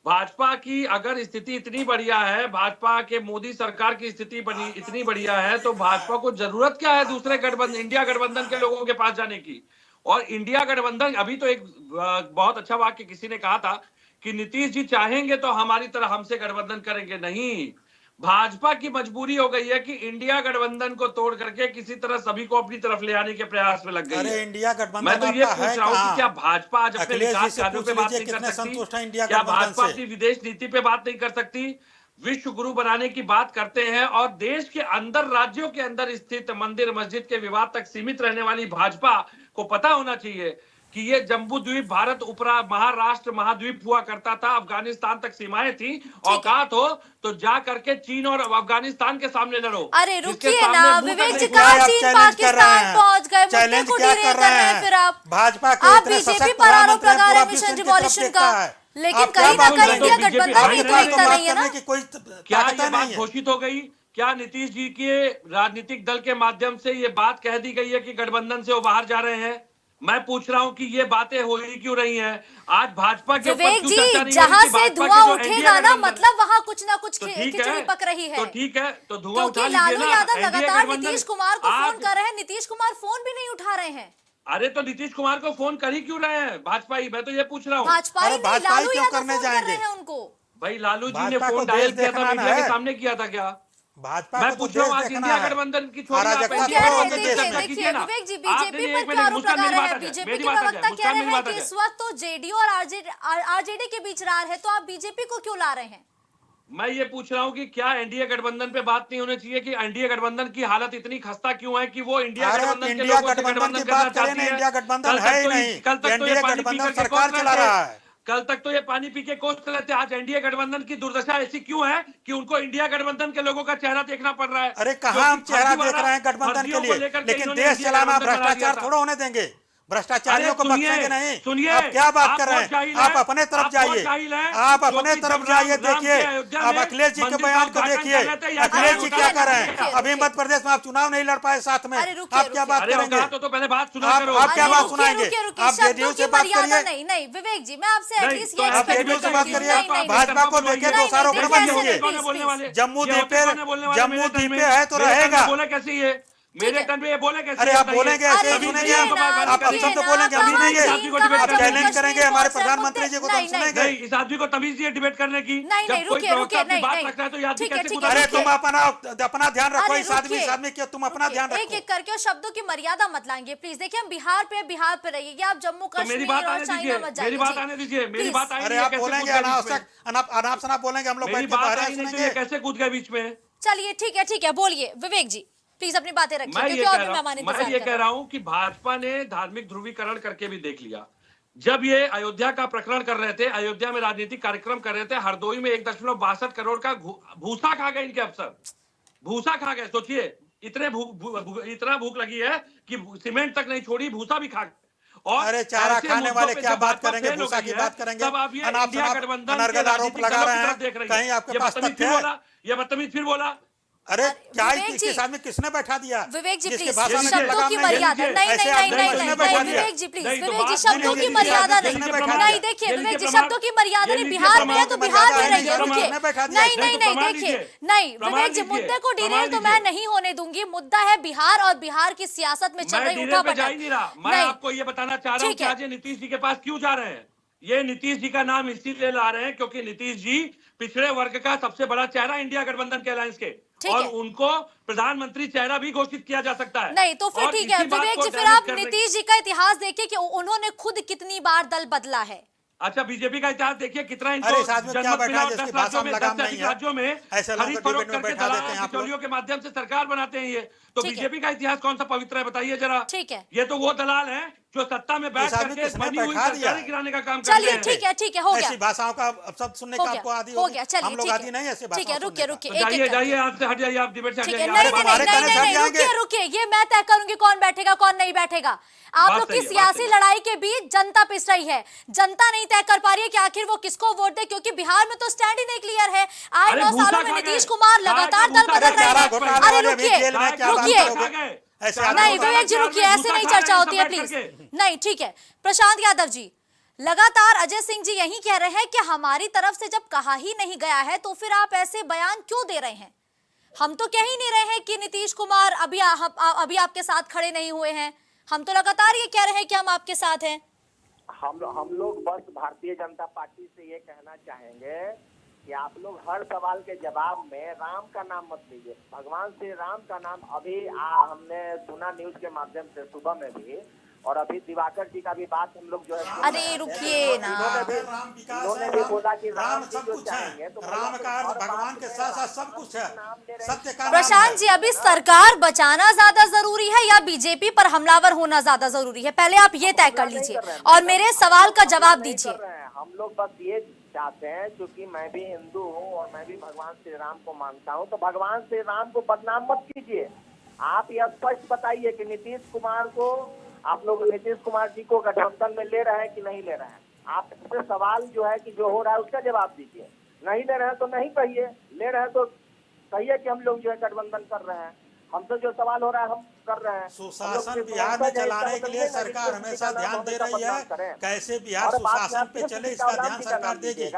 भाजपा की अगर स्थिति इतनी बढ़िया है, भाजपा के मोदी सरकार की स्थिति बनी इतनी बढ़िया है, तो भाजपा को जरूरत क्या है दूसरे गठबंधन, इंडिया गठबंधन के लोगों के पास जाने की। और इंडिया गठबंधन, अभी तो एक बहुत अच्छा वाक्य किसी ने कहा था कि नीतीश जी चाहेंगे तो हमारी तरह हमसे गठबंधन करेंगे। नहीं, भाजपा की मजबूरी हो गई है कि इंडिया गठबंधन को तोड़ करके किसी तरह सभी को अपनी तरफ ले आने के प्रयास में लग गई है। अरे इंडिया गठबंधन मैं तो ये पूछ रहा हूँ कि क्या भाजपा आज अपने विकास कार्यों पे बात नहीं कर सकती? क्या भाजपा अपनी विदेश नीति पे बात नहीं कर सकती? विश्व गुरु बनाने की बात करते हैं और देश के अंदर, राज्यों के अंदर स्थित मंदिर मस्जिद के विवाद तक सीमित रहने वाली भाजपा को पता होना चाहिए कि ये जम्बू द्वीप भारत महाराष्ट्र महाद्वीप हुआ करता था, अफगानिस्तान तक सीमाएं थी। औकात हो तो जा करके चीन और अफगानिस्तान के सामने लड़ो। अरे रुकिए ना विवेक जी, कहाँ चीन पाकिस्तान पहुंच गए, मुद्दे को डिरेल कर रहे हैं फिर आप बीजेपी पर आरोप लगा रहे हैं मिशन रिवॉल्यूशन का, लेकिन कहीं ना कहीं इंडिया गठबंधन की तो एकता नहीं है ना। क्या ये बात घोषित हो गई? क्या नीतीश जी के राजनीतिक दल के माध्यम से ये बात कह दी गई है कि गठबंधन से वो बाहर जा रहे हैं? मैं पूछ रहा हूं कि ये बातें हो ही क्यों रही हैं? आज भाजपा के ऊपर क्यों चर्चा नहीं जहां हो रही? से धुआं उठेगा ना, मतलब वहां कुछ ना कुछ खिचड़ी पक रही है। तो ठीक है, तो धुआं उठा लीजिए ना। लालू यादव लगातार नीतीश कुमार को फोन कर रहे हैं, नीतीश कुमार फोन भी नहीं उठा रहे हैं। अरे तो नीतीश कुमार को फोन कर ही क्यों रहे हैं भाजपा ही? मैं तो ये पूछ रहा हूँ। भाजपा ही नहीं, लालू यादव फोन कर रहे हैं उनको। भाई लालू जी ने फोन डायल किया था, मीडिया के सामने किया था क्या? भाजपा मैं पूछ रहा हूँ, आज इंडिया गठबंधन की छोड़िए, देखिए विवेक जी, बीजेपी पर क्या आरोप लगा रहे हैं? बीजेपी के प्रवक्ता कह रहे हैं कि इस वक्त तो जेडीयू और आरजेडी के बीच रार है, तो आप बीजेपी को क्यों ला रहे हैं? मैं ये पूछ रहा हूँ कि क्या एनडीए गठबंधन पे बात नहीं होनी चाहिए कि एनडीए गठबंधन की हालत इतनी खस्ता क्यों है कि वो इंडिया गठबंधन के लोगों से गठबंधन करना चाहती है? इंडिया गठबंधन है ही नहीं, कल तक तो ये गठबंधन सरकार चला रहा है। कल तक तो ये पानी पी के कोस रहे थे, आज एनडीए गठबंधन की दुर्दशा ऐसी क्यों है कि उनको इंडिया गठबंधन के लोगों का चेहरा देखना पड़ रहा है? अरे कहाँ हम चेहरा देख रहे हैं गठबंधन के लिए, लेकिन देश चलाना भ्रष्टाचार थोड़ा होने देंगे। भ्रष्टाचारियों को बख्शेंगे नहीं। सुनिए, आप क्या बात कर रहे हैं? आप अपने तरफ जाइए, आप अपने तरफ जाइए, देखिए आप अखिलेश जी के बयान को देखिए। अखिलेश जी क्या कर रहे हैं? अभी मध्य प्रदेश में आप चुनाव नहीं लड़ पाए साथ में, आप क्या बात करेंगे? तो पहले बात सुना करो। आप क्या बात सुनाएंगे? आप जेडीयू से बात करिए। नहीं नहीं विवेक जी, मैं आपसे एटलीस्ट ये आप जेडीयू से बात करिए, भाजपा को देखिए दोषारोप मत कीजिए। जम्मू द्वीप पे है तो रहेगा। बोले कैसे ये मेरे टर्न पे ये बोले कैसे? अरे आप बोलेंगे ऐसे ही सुनेंगे, आप अफसर तो बोलेंगे हम ही नहीं, आप चैलेंज करेंगे हमारे प्रधानमंत्री जी को तो हम सुनेंगे। इस आदमी को तमीज दिए डिबेट करने की। नहीं रुकिए बात रखना है तो याद कैसे? अरे तुम अपना ध्यान रखो, इस आदमी क्या तुम अपना ध्यान रखो। एक एक करके शब्दों की मर्यादा मत लाएंगे प्लीज। देखिए हम बिहार पे रहिएगा, आप जम्मू कश्मीर और चाइना मत जाइए। मेरी बात आने दीजिए, मेरी बात आने अरे आप बोलेंगे अनाप शनाप बोलेंगे, हम लोग बैठ के बाहर सुनेंगे। कैसे कूद गए बीच में? चलिए ठीक है बोलिए विवेक जी, प्लीज अपनी बातें रखिए। मैं ये कह रहा हूं कि भाजपा ने धार्मिक ध्रुवीकरण करके भी देख लिया। जब ये अयोध्या का प्रकरण कर रहे थे, अयोध्या में राजनीतिक कार्यक्रम कर रहे थे, हरदोई में 1.62 करोड़ का भूसा खा गए इनके अफसर, भूसा खा गए। सोचिए इतना भूख लगी है कि सीमेंट तक नहीं छोड़ी, भूसा भी खा गए। और अरे चारा खाने वाले क्या बात करेंगे, भूसा की बात करेंगे। तब आप ये इंडिया गठबंधन के आरोप लगा रहे हैं, कहीं आपके पास तथ्य है? ये बदतमीज फिर बोला। अरे क्या किस आदमी किसने बैठा दिया? विवेक जी प्लीज शब्दों की मर्यादा नहीं विवेक जी प्लीज, विवेक जी शब्दों की मर्यादा नहीं। देखिए विवेक जी शब्दों की मर्यादा नहीं, बिहार में है तो बिहार में रहिए। रुकिए नहीं देखिए नहीं विवेक जी, मुद्दे को डिरेल तो मैं नहीं होने दूंगी। मुद्दा है बिहार और बिहार की सियासत में चल रही उठापटक। मैं आपको ये बताना चाह रहा हूँ कि आज नीतीश जी के पास क्यों जा रहे हैं। ये नीतीश जी का नाम इसीलिए ला रहे हैं क्योंकि नीतीश जी पिछड़े वर्ग का सबसे बड़ा चेहरा इंडिया गठबंधन के अलायंस के, और उनको प्रधानमंत्री चेहरा भी घोषित किया जा सकता है। नहीं तो फिर ठीक है विवेक जी, फिर आप नीतीश जी का इतिहास देखिए कि उन्होंने खुद कितनी बार दल बदला है। अच्छा बीजेपी का इतिहास देखिए कितना इनको राज्यों में खरीद फरोख्त करके दलाल बिचौलियों के माध्यम से सरकार बनाते हैं। ये तो बीजेपी का इतिहास कौन सा पवित्र है बताइए जरा। ठीक है, ये तो वो दलाल हैं जो सत्ता में बैठ करके बनी हुई सरकारें गिराने का काम करते हैं। चलिए ठीक है हो गया। ऐसी भाषाओं का शब्द सुनने का आपको आदी हो गया। हम लोग आदी नहीं ऐसे ठीक है रुकिए जाइए आप से हट जाइए, आप डिबेट से हट जाइए। रुकिए ये मैं तय करूंगी कौन बैठेगा कौन नहीं बैठेगा। आप लोग की सियासी लड़ाई के बीच जनता पिस रही है, जनता नहीं तय कर पा रही है कि आखिर वो किसको वोट दे, क्योंकि बिहार में तो स्टैंड ही नहीं क्लियर है। आए 9 सालों में नीतीश कुमार लगातार दल बदल रहे हैं। अरे रुकिए नहीं विवेक जी रुकिए, ऐसे नहीं चर्चा होती है प्लीज। नहीं ठीक है प्रशांत यादव जी, लगातार अजय सिंह जी यही कह रहे हैं कि हमारी तरफ से जब कहा ही नहीं गया है तो फिर आप ऐसे बयान क्यों दे रहे हैं? हम तो कह ही नहीं रहे हैं कि नीतीश कुमार अभी आपके साथ खड़े नहीं हुए हैं, हम तो लगातार ये कह रहे हैं कि हम आपके साथ हैं। हम लोग बस भारतीय जनता पार्टी से ये कहना चाहेंगे कि आप लोग हर सवाल के जवाब में राम का नाम मत लीजिए। भगवान श्री राम का नाम अभी हमने सुना न्यूज के माध्यम से सुबह में भी और अभी दिवाकर जी का भी बात हम लोग जो है अरे रुकिए ना, इन्होंने भी बोला कि राम सब कुछ है, राम का अर्थ भगवान के साथ साथ सब कुछ है, सत्य का नाम प्रशांत जी, अभी सरकार बचाना ज्यादा जरूरी है या बीजेपी पर हमलावर होना ज्यादा जरूरी है? पहले आप ये तय कर लीजिए और मेरे सवाल का जवाब दीजिए। हम लोग बस ये चाहते हैं, क्योंकि मैं भी हिंदू हूँ और मैं भी भगवान श्री राम को मानता हूँ, तो भगवान श्री राम को बदनाम मत कीजिए। आप यह स्पष्ट बताइए कि नीतीश कुमार को, आप लोग नीतीश कुमार जी को गठबंधन में ले रहे हैं कि नहीं ले रहे हैं? आप इससे सवाल जो है कि जो हो रहा है उसका जवाब दीजिए। नहीं ले रहे हैं तो नहीं कहिए, ले रहे हैं तो कहिए कि हम लोग जो है गठबंधन कर रहे हैं। हमसे जो सवाल हो रहा है हम कर रहे हैं। सुशासन बिहार में चलाने के लिए सरकार हमेशा ध्यान दे रही है, कैसे बिहार सुशासन पे चले इसका ध्यान सरकार देगी।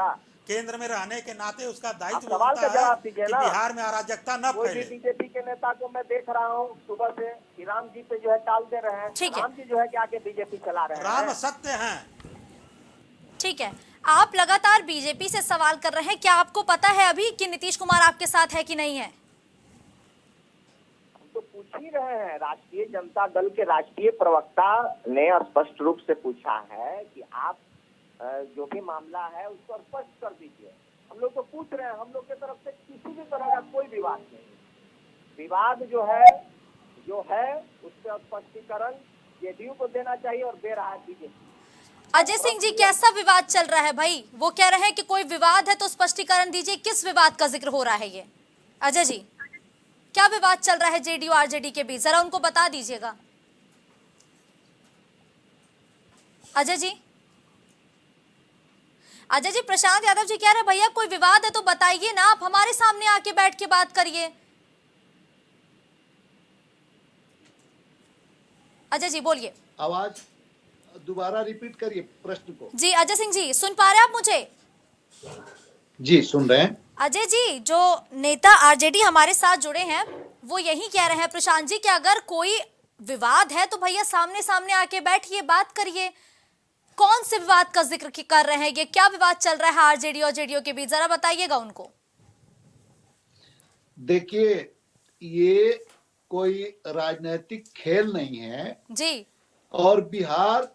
केंद्र में रहने के नाते उसका दायित्व बनता है कि बिहार में अराजकता न फैले। बीजेपी के नेता को मैं देख रहा हूँ सुबह से कि राम जी पे जो है टाल दे रहे हैं, राम जी जो है कि आगे बीजेपी चला रहे हैं। राम सत्य हैं। ठीक है, आप लगातार बीजेपी से सवाल कर रहे हैं, क्या आपको पता है अभी कि नीतीश कुमार आपके साथ है कि नहीं है? तो पूछ ही रहे हैं। राष्ट्रीय जनता दल के राष्ट्रीय प्रवक्ता ने स्पष्ट रूप से पूछा है कि आप जो भी मामला है उसको स्पष्ट कर दीजिए। हम लोग तो पूछ रहे हैं, हम लोग की तरफ से किसी भी तरह का कोई विवाद नहीं। विवाद जो है उस पर स्पष्टीकरण जेडीयू को देना चाहिए और दे रहा है बीजेपी। अजय सिंह जी, कैसा विवाद चल रहा है भाई? वो कह रहे हैं कि कोई विवाद है तो स्पष्टीकरण दीजिए, किस विवाद का जिक्र हो रहा है ये? अजय जी, क्या विवाद चल रहा है जेडीयू आरजेडी के बीच, जरा उनको बता दीजिएगा। अजय जी, प्रशांत यादव जी कह रहे भैया कोई विवाद है तो बताइए ना, आप हमारे सामने आके बैठ के बात करिए। अजय जी बोलिए। आवाज दोबारा रिपीट करिए प्रश्न को। जी अजय सिंह जी, सुन पा रहे हैं आप मुझे? जी सुन रहे हैं। अजय जी, जो नेता आरजेडी हमारे साथ जुड़े हैं वो यही कह रहे हैं प्रशांत जी कि अगर कोई विवाद है तो भैया सामने सामने आके बैठिए, बात करिए। कौन से विवाद का जिक्र कर रहे हैं? ये क्या विवाद चल रहा है आरजेडी और जेडीयू के बीच, जरा बताइएगा उनको। देखिए, ये कोई राजनीतिक खेल नहीं है जी, और बिहार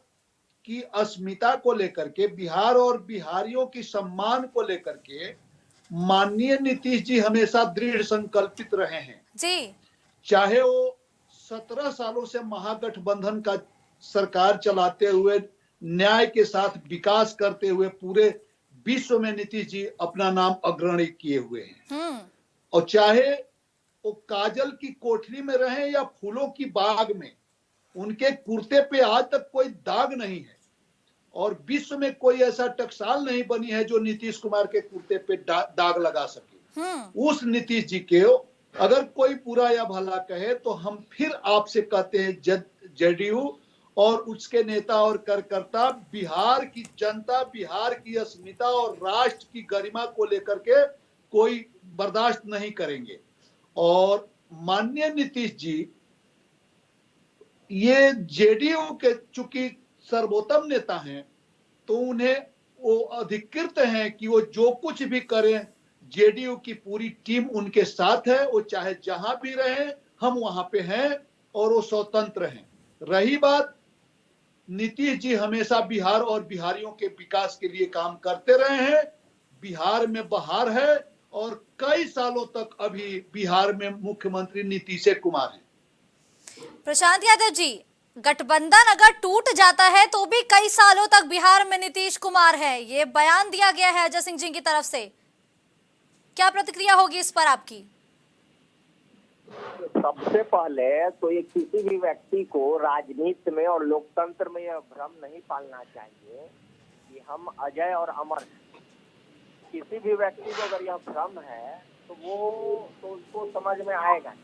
की अस्मिता को लेकर के, बिहार और बिहारियों की सम्मान को लेकर के माननीय नीतीश जी हमेशा दृढ़ संकल्पित रहे हैं जी। चाहे वो 17 सालों से महागठबंधन का सरकार चलाते हुए, न्याय के साथ विकास करते हुए पूरे विश्व में नीतीश जी अपना नाम अग्रणी किए हुए हैं। और चाहे वो काजल की कोठरी में रहे या फूलों की बाग में, उनके कुर्ते पे आज तक कोई दाग नहीं है और विश्व में कोई ऐसा टकसाल नहीं बनी है जो नीतीश कुमार के कुर्ते पे दाग लगा सके। उस नीतीश जी के अगर कोई बुरा या भला कहे तो हम फिर आपसे कहते हैं, जेडीयू और उसके नेता और कार्यकर्ता बिहार की जनता, बिहार की अस्मिता और राष्ट्र की गरिमा को लेकर के कोई बर्दाश्त नहीं करेंगे। और माननीय नीतीश जी ये जेडीयू के चूंकि सर्वोत्तम नेता हैं तो उन्हें वो अधिकृत हैं कि वो जो कुछ भी करें, जेडीयू की पूरी टीम उनके साथ है। वो चाहे जहां भी रहे हम वहां पे हैं और वो स्वतंत्र हैं। रही बात, नीतीश जी हमेशा बिहार और बिहारियों के विकास के लिए काम करते रहे हैं। बिहार में बहार है और कई सालों तक अभी बिहार में मुख्यमंत्री नीतीश कुमार हैं। प्रशांत यादव जी, गठबंधन अगर टूट जाता है तो भी कई सालों तक बिहार में नीतीश कुमार है, ये बयान दिया गया है अजय सिंह जी की तरफ से। क्या प्रतिक्रिया होगी इस पर आपकी? सबसे पहले तो ये किसी भी व्यक्ति को राजनीति में और लोकतंत्र में यह भ्रम नहीं पालना चाहिए कि हम अजय और अमर। किसी भी व्यक्ति को अगर यह भ्रम है तो उसको समझ में आएगा।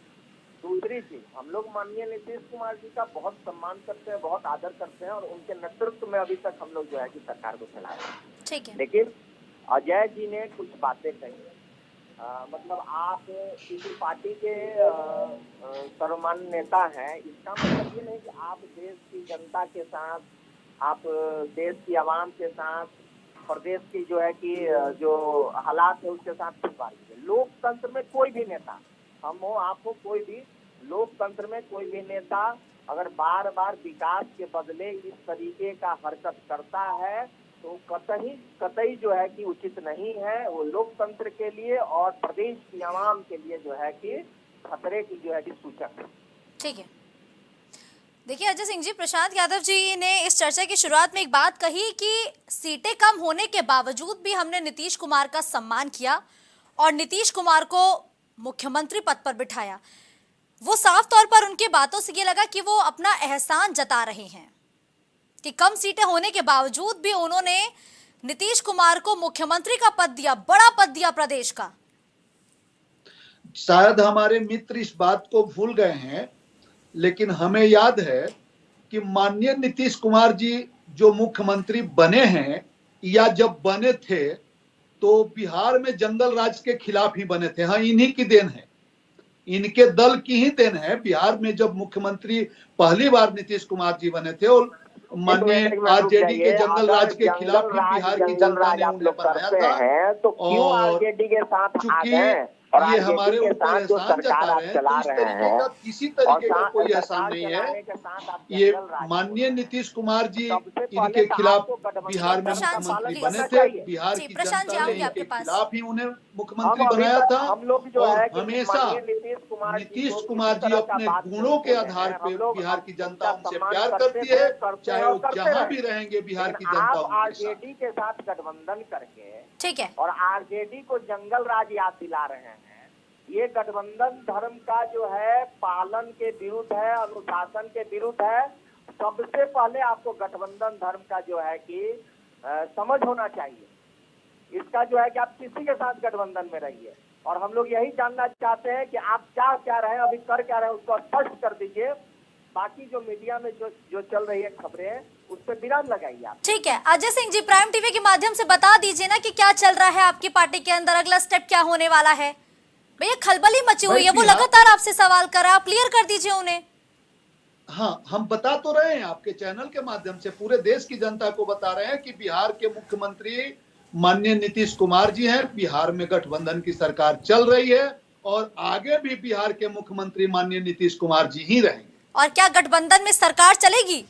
दूसरी चीज, हम लोग माननीय नीतीश कुमार जी का बहुत सम्मान करते हैं, बहुत आदर करते हैं और उनके नेतृत्व में अभी तक हम लोग जो है कि सरकार को चला रहे हैं। ठीक है। लेकिन अजय जी ने कुछ बातें कही, मतलब आप किसी पार्टी के सर्वमान्य नेता हैं, इसका मतलब ये नहीं कि आप देश की जनता के साथ, आप देश की आवाम के साथ, प्रदेश की जो है कि जो हालात है उसके साथ छुपा लीजिए। लोकतंत्र में कोई भी नेता, हम हो आप हो, कोई भी लोकतंत्र में कोई भी नेता अगर बार बार विकास के बदले इस तरीके का हरकत करता है तो कतई जो है कि उचित नहीं है। वो लोकतंत्र के लिए और प्रदेश की आवाम के लिए जो है कि खतरे की जो है कि सूचक है। ठीक है, देखिए अजय सिंह जी, प्रशांत यादव जी ने इस चर्चा की शुरुआत में एक बात कही कि सीटें कम होने के बावजूद भी हमने नीतीश कुमार का सम्मान किया और नीतीश कुमार को मुख्यमंत्री पद पर बिठाया। वो साफ तौर पर उनकी बातों से ये लगा कि वो अपना एहसान जता रहे हैं कि कम सीटें होने के बावजूद भी उन्होंने नीतीश कुमार को मुख्यमंत्री का पद दिया, बड़ा पद दिया प्रदेश का। शायद हमारे मित्र इस बात को भूल गए हैं, लेकिन हमें याद है कि माननीय नीतीश कुमार जी जो मुख्यमंत्री बने हैं या जब बने थे तो बिहार में जंगल राज के खिलाफ ही बने थे। हाँ, इन्हीं की देन है, इनके दल की ही देन है। बिहार में जब मुख्यमंत्री पहली बार नीतीश कुमार जी बने थे और माननीय आरजेडी के जंगल राज के खिलाफ भी बिहार की जनता ने उन्हें बनाया था। तो क्यों आरजेडी के साथ आ गए? और ये हमारे ऊपर एहसान जता रहे हैं, चला तो इस तरीके का किसी तरीके का कोई एहसान नहीं है। ये माननीय नीतीश कुमार जी इनके खिलाफ बिहार में मुख्यमंत्री बने थे, बिहार की जनता ने इनके खिलाफ ही उन्हें मुख्यमंत्री बनाया था। और हमेशा नीतीश कुमार जी अपने गुणों के आधार पर बिहार की जनता उनसे प्यार करती है, चाहे वो जहाँ भी रहेंगे बिहार की जनता। आरजेडी के साथ गठबंधन करके ठीक है, और आरजेडी को जंगल राज याद दिला रहे हैं। ये गठबंधन धर्म का जो है पालन के विरुद्ध है, अनुशासन के विरुद्ध है। सबसे पहले आपको गठबंधन धर्म का जो है कि समझ होना चाहिए। इसका जो है कि आप किसी के साथ गठबंधन में रहिए, और हम लोग यही जानना चाहते हैं कि आप क्या रहे हैं, अभी कर क्या रहे हैं, उसको स्पष्ट कर दीजिए। बाकी जो मीडिया में जो चल रही है खबरें, उस पर विराम लगाइए आप। ठीक है, अजय सिंह जी, प्राइम टीवी के माध्यम से बता दीजिए ना कि क्या चल रहा है आपकी पार्टी के अंदर, अगला स्टेप क्या होने वाला है। भैया खलबली मची हुई है, वो लगातार आपसे सवाल कर रहा है, आप क्लियर कर दीजिए उन्हें। हाँ, हम बता तो रहे हैं, आपके चैनल के माध्यम से पूरे देश की जनता को बता रहे हैं कि बिहार के मुख्यमंत्री माननीय नीतीश कुमार जी हैं। बिहार में गठबंधन की सरकार चल रही है और आगे भी बिहार के मुख्यमंत्री माननीय नीतीश कुमार जी ही रहेंगे। और क्या गठबंधन में सरकार चलेगी?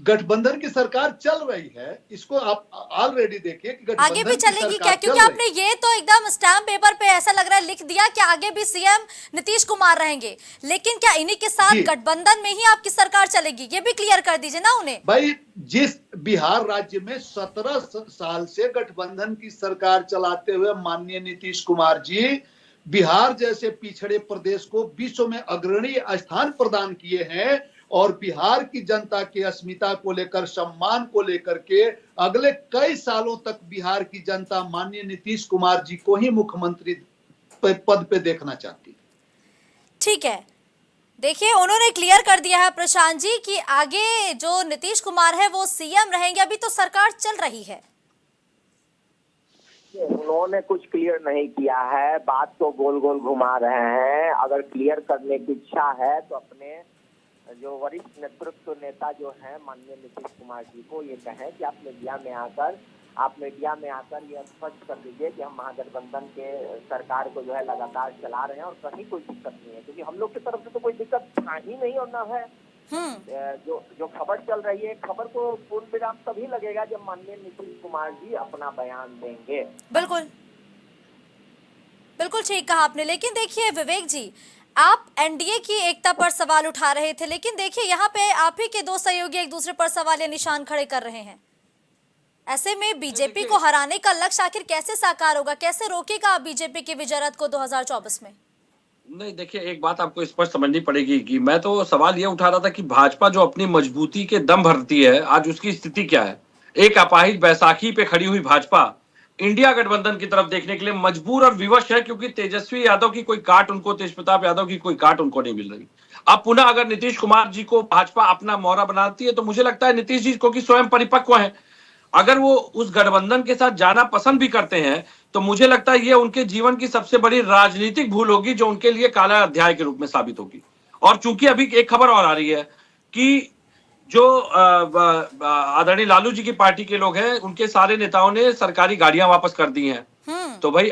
गठबंधन की सरकार चल रही है, इसको आप ऑलरेडी देखिए कि गठबंधन आगे भी चलेगी क्या? क्योंकि आपने ये तो एकदम स्टैम्प पेपर पे ऐसा लग रहा है लिख दिया कि आगे भी सीएम नीतीश कुमार रहेंगे, लेकिन क्या इन्हीं के साथ गठबंधन में ही आपकी सरकार चलेगी? ये भी क्लियर कर दीजिए ना उन्हें। भाई, जिस बिहार राज्य में 17 साल से गठबंधन की सरकार चलाते हुए माननीय नीतीश कुमार जी बिहार जैसे पिछड़े प्रदेश को विश्व में अग्रणी स्थान प्रदान किए हैं और बिहार की जनता की अस्मिता को लेकर, सम्मान को लेकर के अगले कई सालों तक बिहार की जनता माननीय नीतीश कुमार जी को ही मुख्यमंत्री पद पे देखना चाहती है। ठीक है, देखिए उन्होंने क्लियर कर दिया है प्रशांत जी कि आगे जो नीतीश कुमार है वो सीएम रहेंगे। अभी तो सरकार चल रही है। उन्होंने कुछ क्लियर नहीं किया है, बात तो गोल गोल घुमा रहे हैं। अगर क्लियर करने की इच्छा है तो अपने जो वरिष्ठ नेतृत्व नेता जो है माननीय नीतीश कुमार जी को ये कहें कि आप मीडिया में आकर ये स्पष्ट कर दीजिए कि हम महागठबंधन के सरकार को जो है लगातार चला रहे हैं और कहीं कोई दिक्कत नहीं है, क्योंकि हम लोग की तरफ से तो कोई दिक्कत था ही नहीं और न है। जो खबर चल रही है, खबर को पूर्ण विराम तभी लगेगा जब माननीय नीतीश कुमार जी अपना बयान देंगे। बिल्कुल बिल्कुल ठीक कहा आपने। लेकिन देखिए विवेक जी, आप एनडीए की एकता पर सवाल उठा रहे थे, लेकिन देखिए यहाँ पे आप ही के दो सहयोगी एक दूसरे पर सवाल या निशान खड़े कर रहे हैं। ऐसे में बीजेपी को हराने का लक्ष्य आखिर कैसे साकार होगा? कैसे रोकेगा बीजेपी की विजय रथ को 2024 में? नहीं, देखिए एक बात आपको स्पष्ट समझनी पड़ेगी कि मैं तो सवाल ये उठा रहा था कि भाजपा जो अपनी मजबूती के दम भरती है, आज उसकी स्थिति क्या है। एक अपाहिज बैसाखी पे खड़ी हुई भाजपा इंडिया गठबंधन की तरफ देखने के लिए मजबूर और विवश है, क्योंकि तेजस्वी यादव की कोई काट उनको, तेज प्रताप यादव की कोई काट उनको नहीं मिल रही। अब पुनः अगर नीतीश कुमार जी को भाजपा अपना मोहरा बनाती है तो मुझे लगता है नीतीश जी क्योंकि स्वयं परिपक्व है, अगर वो उस गठबंधन के साथ जाना पसंद भी करते हैं तो मुझे लगता है ये उनके जीवन की सबसे बड़ी राजनीतिक भूल होगी, जो उनके लिए काला अध्याय के रूप में साबित होगी। और चूंकि अभी एक खबर और आ रही है कि जो आदरणीय लालू जी की पार्टी के लोग हैं, उनके सारे नेताओं ने सरकारी गाड़ियां वापस कर दी हैं। तो भाई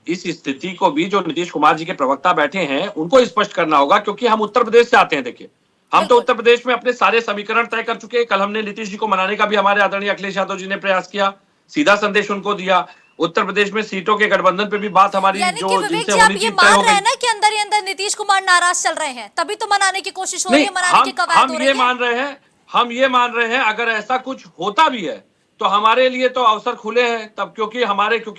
इस स्थिति को भी जो नीतीश कुमार जी के प्रवक्ता बैठे हैं उनको स्पष्ट करना होगा, क्योंकि हम उत्तर प्रदेश से आते हैं। देखिए, हम तो उत्तर प्रदेश में अपने सारे समीकरण तय कर चुके हैं। कल हमने नीतीश जी को मनाने का भी हमारे आदरणीय अखिलेश यादव जी ने प्रयास किया, सीधा संदेश उनको दिया। उत्तर प्रदेश में सीटों के गठबंधन पे भी बात हमारी जो जिनसे होनी थी तय हो गई। ना कि अंदर ही अंदर नीतीश कुमार नाराज चल रहे हैं, तभी तो मनाने की कोशिश हो रही है, मनाने की कवायद हो रही है। हम ये मान रहे हैं अगर ऐसा कुछ होता भी है तो हमारे लिए तो अवसर खुले हैं तब, क्योंकि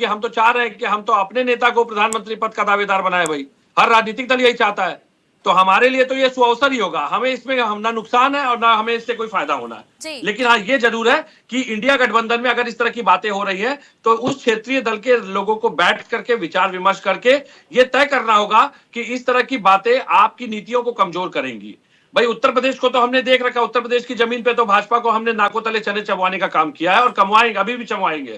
हम तो चाह रहे हैं कि हम तो अपने नेता को प्रधानमंत्री पद का दावेदार बनाए। भाई, हर राजनीतिक दल यही चाहता है, तो हमारे लिए तो ये सुअवसर ही होगा। हमें इसमें ना नुकसान है और ना हमें इससे कोई फायदा होना है। लेकिन हाँ, ये जरूर है कि इंडिया गठबंधन में अगर इस तरह की बातें हो रही है तो उस क्षेत्रीय दल के लोगों को बैठ करके विचार विमर्श करके ये तय करना होगा कि इस तरह की बातें आपकी नीतियों को कमजोर करेंगी। भाई, उत्तर प्रदेश को तो हमने देख रखा, उत्तर प्रदेश की जमीन पे तो भाजपा को हमने नाकों तले चने चबवाने का काम किया है और कमवाएंगे, अभी भी चमवाएंगे।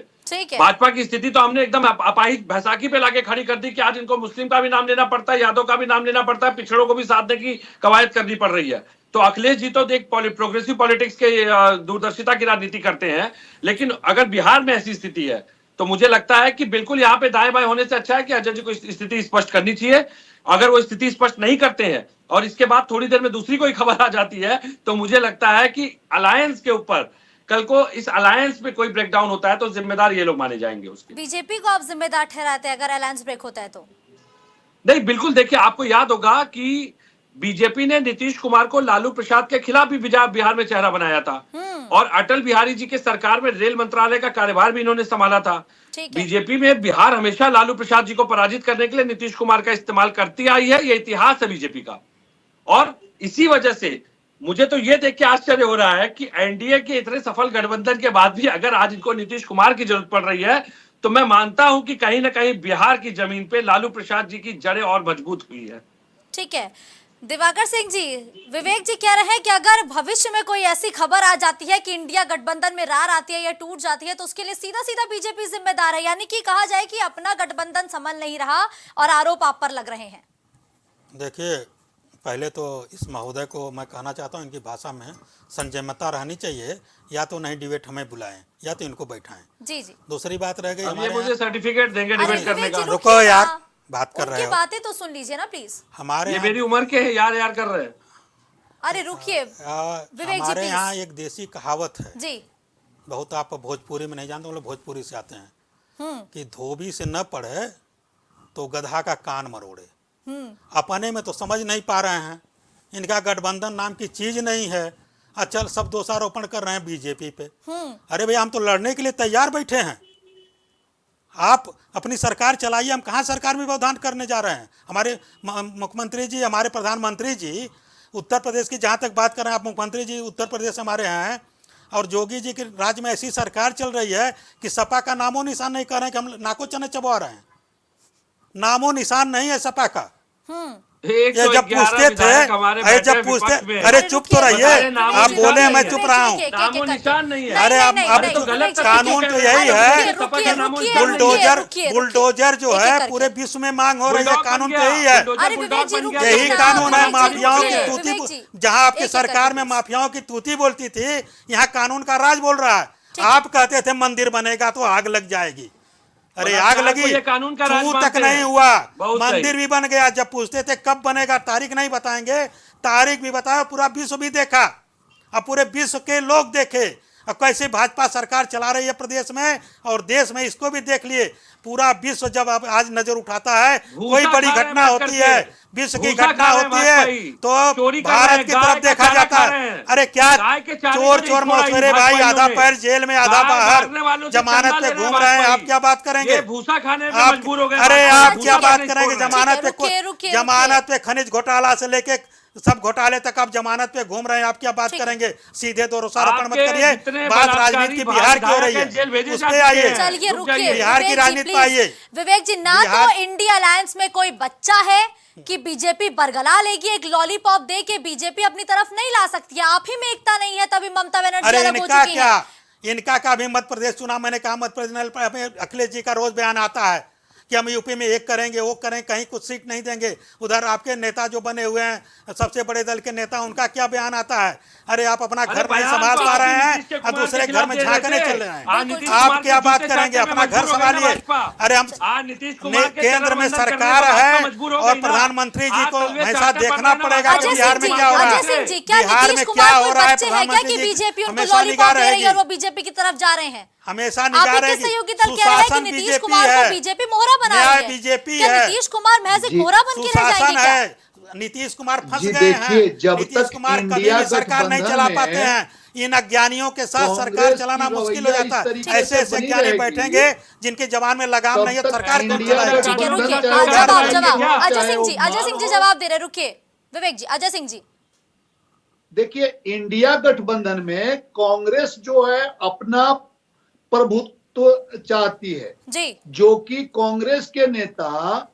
भाजपा की स्थिति तो हमने एकदम अपाहिज बैसाखी पे लाके खड़ी कर दी कि आज इनको मुस्लिम का भी नाम लेना पड़ता है, यादव का भी नाम लेना पड़ता है, पिछड़ों को भी साथ देने की कवायद करनी पड़ रही है। तो अखिलेश जी तो देख प्रोग्रेसिव पॉलिटिक्स के दूरदर्शिता की राजनीति करते हैं, लेकिन अगर बिहार में ऐसी स्थिति है तो मुझे लगता है कि बिल्कुल यहाँ पे दाएं बाएं होने से अच्छा है कि अजय जी को स्थिति स्पष्ट करनी चाहिए। अगर वो स्थिति स्पष्ट नहीं करते हैं और इसके बाद थोड़ी देर में दूसरी कोई खबर आ जाती है तो मुझे लगता है कि अलायंस के ऊपर कल को इस अलायंस में कोई ब्रेकडाउन होता है तो जिम्मेदार ये लोग माने जाएंगे उसके। बीजेपी को आप जिम्मेदार ठहराते हैं अगर अलायंस ब्रेक होता है तो? नहीं, बिल्कुल। देखिए, आपको याद होगा कि बीजेपी ने नीतीश कुमार को लालू प्रसाद के खिलाफ भी बिहार में चेहरा बनाया था और अटल बिहारी जी के सरकार में रेल मंत्रालय का कार्यभार भी इन्होंने संभाला था। बीजेपी में बिहार हमेशा लालू प्रसाद जी को पराजित करने के लिए नीतीश कुमार का इस्तेमाल करती आई है, ये इतिहास है बीजेपी का। और इसी वजह से मुझे तो ये देख के आश्चर्य हो रहा है कि एनडीए के इतने सफल गठबंधन के बाद भी अगर आज इनको नीतीश कुमार की जरूरत पड़ रही है तो मैं मानता हूं कि कहीं ना कहीं बिहार की जमीन पे लालू प्रसाद जी की जड़ें और मजबूत हुई है। ठीक है, दिवाकर सिंह जी, विवेक जी कह रहे हैं कि अगर भविष्य में कोई ऐसी खबर आ जाती है कि इंडिया गठबंधन में रार आती है या टूट जाती है तो उसके लिए सीधा सीधा बीजेपी जिम्मेदार है, यानी कि कहा जाए कि अपना गठबंधन संभल नहीं रहा और आरोप आप पर लग रहे हैं। देखिए, पहले तो इस महोदय को मैं कहना चाहता हूँ, इनकी भाषा में संयमता रहनी चाहिए, या तो नहीं डिबेट हमें बुलाएं या तो इनको बैठाएं। जी जी। दूसरी बात रह गई, मुझे सर्टिफिकेट देंगे डिबेट करने का। रुको यार, बात कर रहे हो, बातें तो सुन लीजिए ना प्लीज। हमारे ये मेरी उम्र के हैं, यार कर रहे हैं। अरे रुकिए विवेक जी, हमारे यहाँ एक देसी कहावत है जी, बहुत आप भोजपुरी में नहीं जानते, मतलब भोजपुरी से आते हैं, कि धोबी से न पढ़े तो गधा का कान मरोड़े। अपने में तो समझ नहीं पा रहे हैं, इनका गठबंधन नाम की चीज नहीं है। अच्छा, सब दोषारोपण कर रहे हैं बीजेपी पे। अरे भैया, हम तो लड़ने के लिए तैयार बैठे हैं, आप अपनी सरकार चलाइए, हम कहाँ सरकार में व्यवधान करने जा रहे हैं। हमारे मुख्यमंत्री जी, हमारे प्रधानमंत्री जी उत्तर प्रदेश की जहाँ तक बात कर रहे हैं, आप मुख्यमंत्री जी उत्तर प्रदेश हमारे हैं और योगी जी के राज्य में ऐसी सरकार चल रही है कि सपा का नामो निशान नहीं कर रहे हैं, कि हम नाको चने चबा रहे हैं, नामो निशान नहीं है सपा का। ये जब पूछते थे, अरे चुप तो रहिए, आप बोले मैं चुप रहा हूँ। अरे अब तो कानून तो यही है, बुलडोजर जो है पूरे विश्व में मांग हो रही है, कानून तो यही है, यही कानून है। माफियाओं की तूती, जहाँ आपकी सरकार में माफियाओं की तूती बोलती थी, यहाँ कानून का राज बोल रहा है। आप कहते थे मंदिर बनेगा तो आग लग जाएगी, अरे आग लगी, कानून का चू तक नहीं हुआ, मंदिर भी बन गया। जब पूछते थे कब बनेगा, तारीख नहीं बताएंगे, तारीख भी बताया, पूरा विश्व भी देखा, अब पूरे विश्व के लोग देखे अब कैसे भाजपा सरकार चला रही है प्रदेश में और देश में, इसको भी देख लिए। पूरा विश्व जब आज नजर उठाता है, कोई बड़ी घटना होती है, विश्व की घटना होती है तो भारत की तरफ देखा जाता है। अरे क्या चोर मौसरे भाई, आधा पैर जेल में आधा बाहर, जमानत पे घूम रहे हैं, आप क्या बात करेंगे? भूसा खाने में मजबूर हो गए। अरे आप क्या बात करेंगे? जमानत पे खनिज घोटाला से लेके सब घोटाले तक आप जमानत पे घूम रहे हैं, आप क्या बात करेंगे? सीधे दोषारोपण मत करिए, बात राजनीति की बिहार की हो रही है, उस पे आइए, बिहार की राजनीति पे आइए। विवेक जी, ना तो इंडिया अलायंस में कोई बच्चा है कि बीजेपी बरगला लेगी, एक लॉलीपॉप दे के बीजेपी अपनी तरफ नहीं ला सकती है। आप ही में एकता नहीं है, तभी ममता बनर्जी अलग हो चुकी है। इनका भी मध्य प्रदेश चुनाव, मैंने कहा मध्य प्रदेश अखिलेश जी का रोज बयान आता है कि हम यूपी में एक करेंगे वो करें, कहीं कुछ सीट नहीं देंगे। उधर आपके नेता जो बने हुए हैं सबसे बड़े दल के नेता, उनका क्या बयान आता है? अरे आप अपना घर नहीं संभाल पा रहे हैं और दूसरे घर में झांकने चल रहे हैं। आप क्या बात करेंगे? अपना घर संभालिए। अरे हम केंद्र में सरकार है और प्रधानमंत्री जी को हमेशा देखना पड़ेगा कि बिहार में क्या हो रहा है, बिहार में क्या हो रहा है। प्रधानमंत्री बीजेपी जी उनको हमेशा निगाह लॉलीपॉप दे रही है रहेगी, और वो बीजेपी की तरफ जा रहे हैं। हमेशा निगाह रहेगी। सहयोगी दल कह रहे हैं कि नीतीश कुमार को बीजेपी मोहरा बना रही है। बीजेपी क्या है, नीतीश कुमार महज एक मोहरा बन के रह जाएंगे क्या? नीतीश कुमार फंस जी गए हैं। देखिए, जब नीतीश तक कुमार कभी इंडिया भी सरकार नहीं चला गठबंधन पाते में हैं। इन अज्ञानियों के साथ सरकार चलाना मुश्किल हो जाता है। ऐसे ऐसे ज्ञानी बैठेंगे जिनके जवान में लगाम नहीं है, सरकार कौन चलाएगा? ठीक है, रुकिए। जवाब अजय सिंह जी जवाब दे रहे, रुकिए विवेक जी। अजय सिंह जी देखिए, इंडिया गठबंधन में कांग्रेस जो है अपना प्रभुत्व चाहती है जी, जो कि कांग्रेस के नेता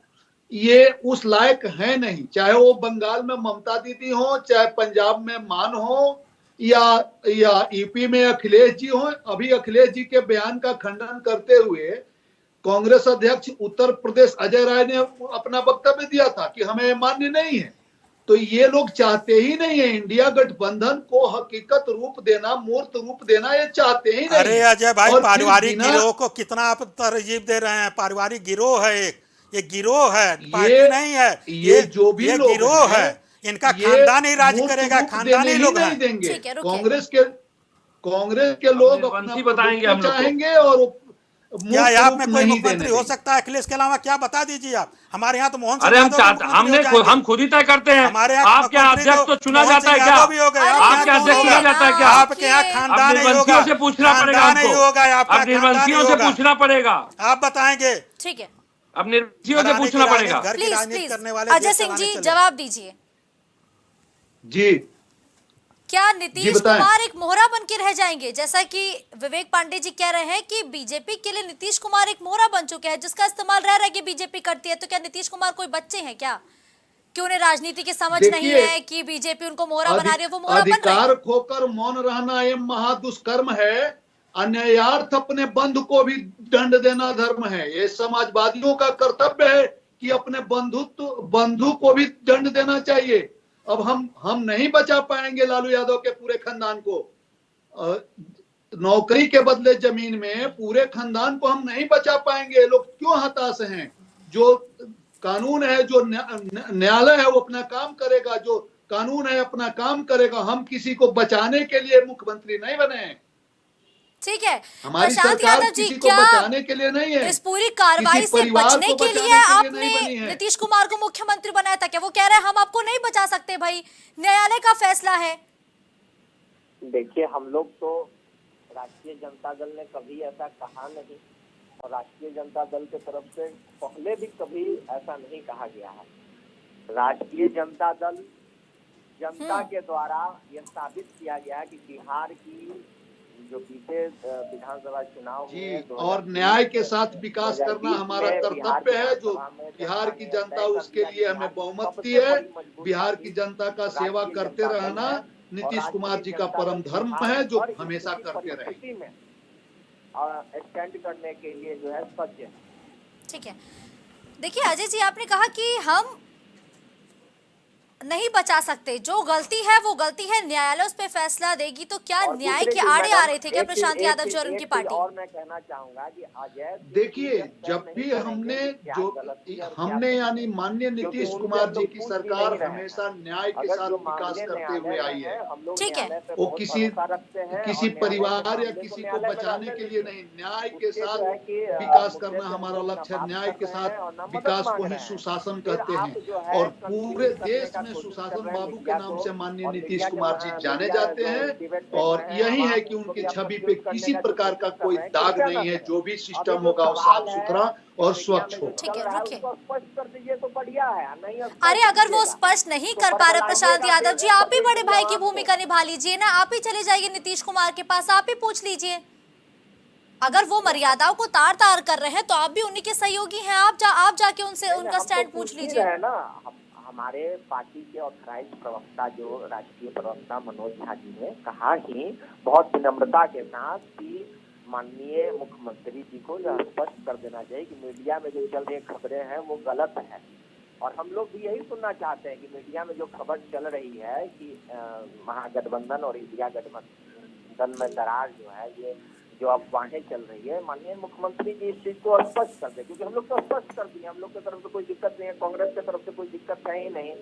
ये उस लायक है नहीं, चाहे वो बंगाल में ममता दीदी हो, चाहे पंजाब में मान हो, या यूपी में अखिलेश जी हो। अभी अखिलेश जी के बयान का खंडन करते हुए कांग्रेस अध्यक्ष उत्तर प्रदेश अजय राय ने अपना वक्तव्य दिया था कि हमें मान्य नहीं है। तो ये लोग चाहते ही नहीं है इंडिया गठबंधन को हकीकत रूप देना, मूर्त रूप देना, ये चाहते ही नहीं। अरे अजय भाई, पारिवारिक गिरोह को कितना आप तरजीब दे रहे हैं? पारिवारिक गिरोह है, ये गिरोह है, पार्टी नहीं है। ये जो भी गिरोह है, इनका खानदान ही राज करेगा, खानदानी लोग हैं। कांग्रेस के लोग अपना बताएंगे चाहेंगे और क्या आप में कोई मुख्यमंत्री हो सकता है अखिलेश के अलावा? क्या बता दीजिए आप। हमारे यहाँ तो मोहन अरे हम खुद ही तय करते हैं। हमारे आपके यहाँ अध्यक्ष तो चुना जाता है क्या? भी हो गए, आपके अध्यक्ष चुना जाता है क्या? आपके यहाँ खानदान नहीं होगा, से पूछना पड़ेगा, नहीं होगा, अब निर्वंशियों से पूछना पड़ेगा। आप बताएंगे, ठीक है, अब निर्वंशियों से पूछना पड़ेगा। प्लीज अजय सिंह जी जवाब दीजिए। जी, क्या नीतीश कुमार एक मोहरा बन के रह जाएंगे? जैसा कि विवेक पांडे जी कह रहे हैं कि बीजेपी के लिए नीतीश कुमार एक मोहरा बन चुके हैं जिसका इस्तेमाल रह के बीजेपी करती है। तो क्या नीतीश कुमार कोई बच्चे हैं क्या कि उन्हें राजनीति की समझ नहीं है कि बीजेपी उनको मोहरा बना रही है? वो मोहरा बन रहे हैं। अधिकार खोकर मौन रहना ये महादुष्कर्म है। अन्यायार्थ अपने बंधु को भी दंड देना धर्म है। ये समाजवादियों का कर्तव्य है कि अपने बंधु को भी दंड देना चाहिए। अब हम नहीं बचा पाएंगे लालू यादव के पूरे खानदान को। नौकरी के बदले जमीन में पूरे खानदान को हम नहीं बचा पाएंगे। लोग क्यों हताश हैं? जो कानून है, जो न्यायालय है, वो अपना काम करेगा। जो कानून है अपना काम करेगा। हम किसी को बचाने के लिए मुख्यमंत्री नहीं बने। ठीक है, हमारी प्रशांत सरकार यादव जी, किसी को क्या बचाने के लिए नहीं है, इस पूरी कार्रवाई से बचने के लिए आपने नीतीश कुमार को मुख्यमंत्री बनाया था क्या? वो कह रहे हैं हम आपको नहीं बचा सकते भाई, न्यायालय का फैसला है। देखिए, हम लोग तो राष्ट्रीय जनता दल ने कभी ऐसा कहा नहीं और राष्ट्रीय जनता दल की तरफ से पहले भी कभी ऐसा नहीं कहा गया है। राष्ट्रीय जनता दल जनता के द्वारा यह साबित किया गया कि बिहार की जो बीते विधानसभा चुनाव में और न्याय के साथ विकास करना हमारा कर्तव्य है। जो बिहार की जनता, उसके लिए हमें बहुमत दी है। बिहार की जनता का सेवा करते रहना नीतीश कुमार जी का परम धर्म है, जो हमेशा करते रहे। स्टैंड करने के लिए जो है सज्ज है। ठीक है, देखिए अजय जी, आपने कहा कि हम नहीं बचा सकते, जो गलती है वो गलती है, न्यायालय उस पे फैसला देगी। तो क्या न्याय के आड़े आ रहे थे क्या प्रशांत यादव जी और उनकी पार्टी? और मैं कहना चाहूंगा कि अजय, देखिए, जब भी हमने यानी माननीय नीतीश कुमार जी की सरकार हमेशा न्याय के साथ विकास करते हुए आई है। ठीक है, वो किसी परिवार या किसी को बचाने के लिए नहीं, न्याय के साथ विकास करना हमारा लक्ष्य है। न्याय के साथ विकास को ही सुशासन कहते हैं और पूरे देश में सुशासन बाबू के नाम से माननीय नीतीश कुमार जी जाने जाते हैं। और यही है कि उनकी छवि पे किसी प्रकार का कोई दाग नहीं है। जो भी सिस्टम होगा वो साफ सुथरा और स्वच्छ हो। ठीक है, रुकिए। स्पष्ट कर दीजिए तो बढ़िया है। नहीं, अरे अगर वो स्पष्ट नहीं कर पा रहे प्रशांत यादव जी, आप ही बड़े भाई की भूमिका निभा लीजिए ना। आप ही चले जाइए नीतीश कुमार के पास, आप ही पूछ लीजिए। अगर वो मर्यादाओं को तार तार कर रहे हैं तो आप भी उन्हीं के सहयोगी हैं। आप जाके उनसे उनका स्टैंड पूछ लीजिए ना। हमारे पार्टी के ऑथराइज प्रवक्ता, जो राष्ट्रीय प्रवक्ता मनोज झा जी ने कहा ही बहुत विनम्रता के साथ कि माननीय मुख्यमंत्री जी को यह स्पष्ट कर देना चाहिए कि मीडिया में जो चल रही खबरें हैं वो गलत है। और हम लोग भी यही सुनना चाहते हैं कि मीडिया में जो खबर चल रही है कि महागठबंधन और इंडिया गठबंधन में दरार जो है, ये जो अफवाहें चल रही है, माननीय मुख्यमंत्री जी इस चीज को स्पष्ट कर दे, क्योंकि हम लोग तो स्पष्ट कर दिए, हम लोग की तरफ से कोई दिक्कत नहीं है, कांग्रेस की तरफ से कोई दिक्कत है ही नहीं,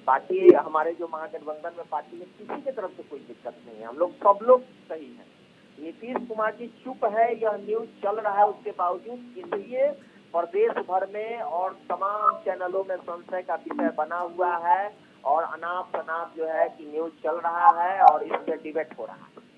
पार्टी हमारे जो महागठबंधन में पार्टी है किसी की तरफ से कोई दिक्कत नहीं है, हम लोग सब लोग सही है। नीतीश कुमार जी चुप है, यह न्यूज चल रहा है उसके बावजूद, इसलिए प्रदेश भर में और तमाम चैनलों में संशय का विषय बना हुआ है और अनाप शनाप जो है कि न्यूज चल रहा है और इस पे डिबेट हो रहा है।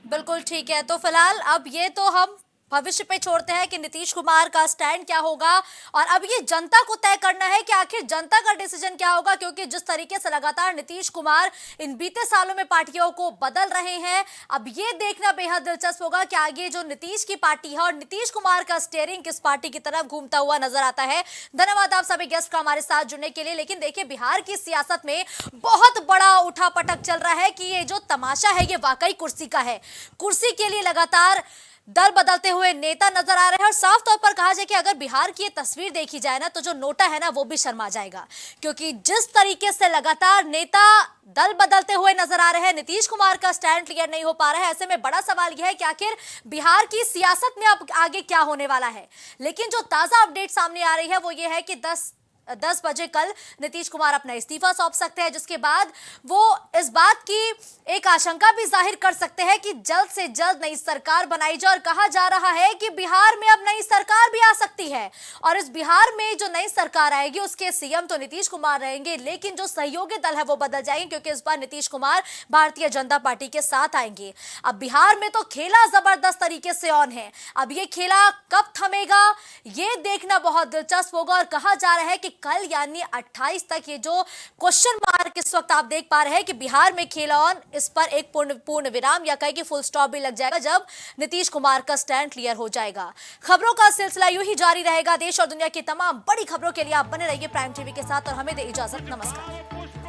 बिल्कुल ठीक है। तो फिलहाल अब ये तो हम भविष्य पे छोड़ते हैं कि नीतीश कुमार का स्टैंड क्या होगा, और अब ये जनता को तय करना है कि आखिर जनता का डिसीजन क्या होगा, क्योंकि जिस तरीके से लगातार नीतीश कुमार इन बीते सालों में पार्टियों को बदल रहे हैं, अब ये देखना बेहद दिलचस्प होगा कि आगे जो नीतीश की पार्टी है और नीतीश कुमार का स्टीयरिंग किस पार्टी की तरफ घूमता हुआ नजर आता है। धन्यवाद आप सभी गेस्ट का हमारे साथ जुड़ने के लिए। लेकिन देखिए, बिहार की सियासत में बहुत बड़ा उठापटक चल रहा है कि ये जो तमाशा है ये वाकई कुर्सी का है। कुर्सी के लिए लगातार दल बदलते हुए नेता नजर आ रहे हैं, और साफ तौर पर कहा जाए कि अगर बिहार की ये तस्वीर देखी जाए ना, तो जो नोटा है ना वो भी शर्मा जाएगा, क्योंकि जिस तरीके से लगातार नेता दल बदलते हुए नजर आ रहे हैं, नीतीश कुमार का स्टैंड क्लियर नहीं हो पा रहा है। ऐसे में बड़ा सवाल यह है कि आखिर बिहार की सियासत में अब आगे क्या होने वाला है। लेकिन जो ताजा अपडेट सामने आ रही है वो ये है कि 10 बजे कल नीतीश कुमार अपना इस्तीफा सौंप सकते हैं, जिसके बाद वो इस बात की एक आशंका भी जाहिर कर सकते हैं कि जल्द से जल्द नई सरकार बनाई जाए। और कहा जा रहा है कि बिहार में अब नई सरकार भी आ सकती है, और इस बिहार में जो नई सरकार आएगी उसके सीएम तो नीतीश कुमार रहेंगे, लेकिन जो सहयोगी दल है वो बदल जाएंगे, क्योंकि इस बार नीतीश कुमार भारतीय जनता पार्टी के साथ आएंगे। अब बिहार में तो खेला जबरदस्त तरीके से ऑन है, अब ये खेला कब थमेगा ये देखना बहुत दिलचस्प होगा। और कहा जा रहा है कि कल यानी 28 तक ये जो क्वेश्चन मार्क इस वक्त आप देख पा रहे हैं कि बिहार में खेला ऑन, इस पर एक पूर्ण विराम या कहीं कि फुल स्टॉप भी लग जाएगा जब नीतीश कुमार का स्टैंड क्लियर हो जाएगा। खबरों का सिलसिला यूं ही जारी रहेगा। देश और दुनिया की तमाम बड़ी खबरों के लिए आप बने रहिए प्राइम टीवी के साथ, और हमें दे इजाजत। नमस्कार।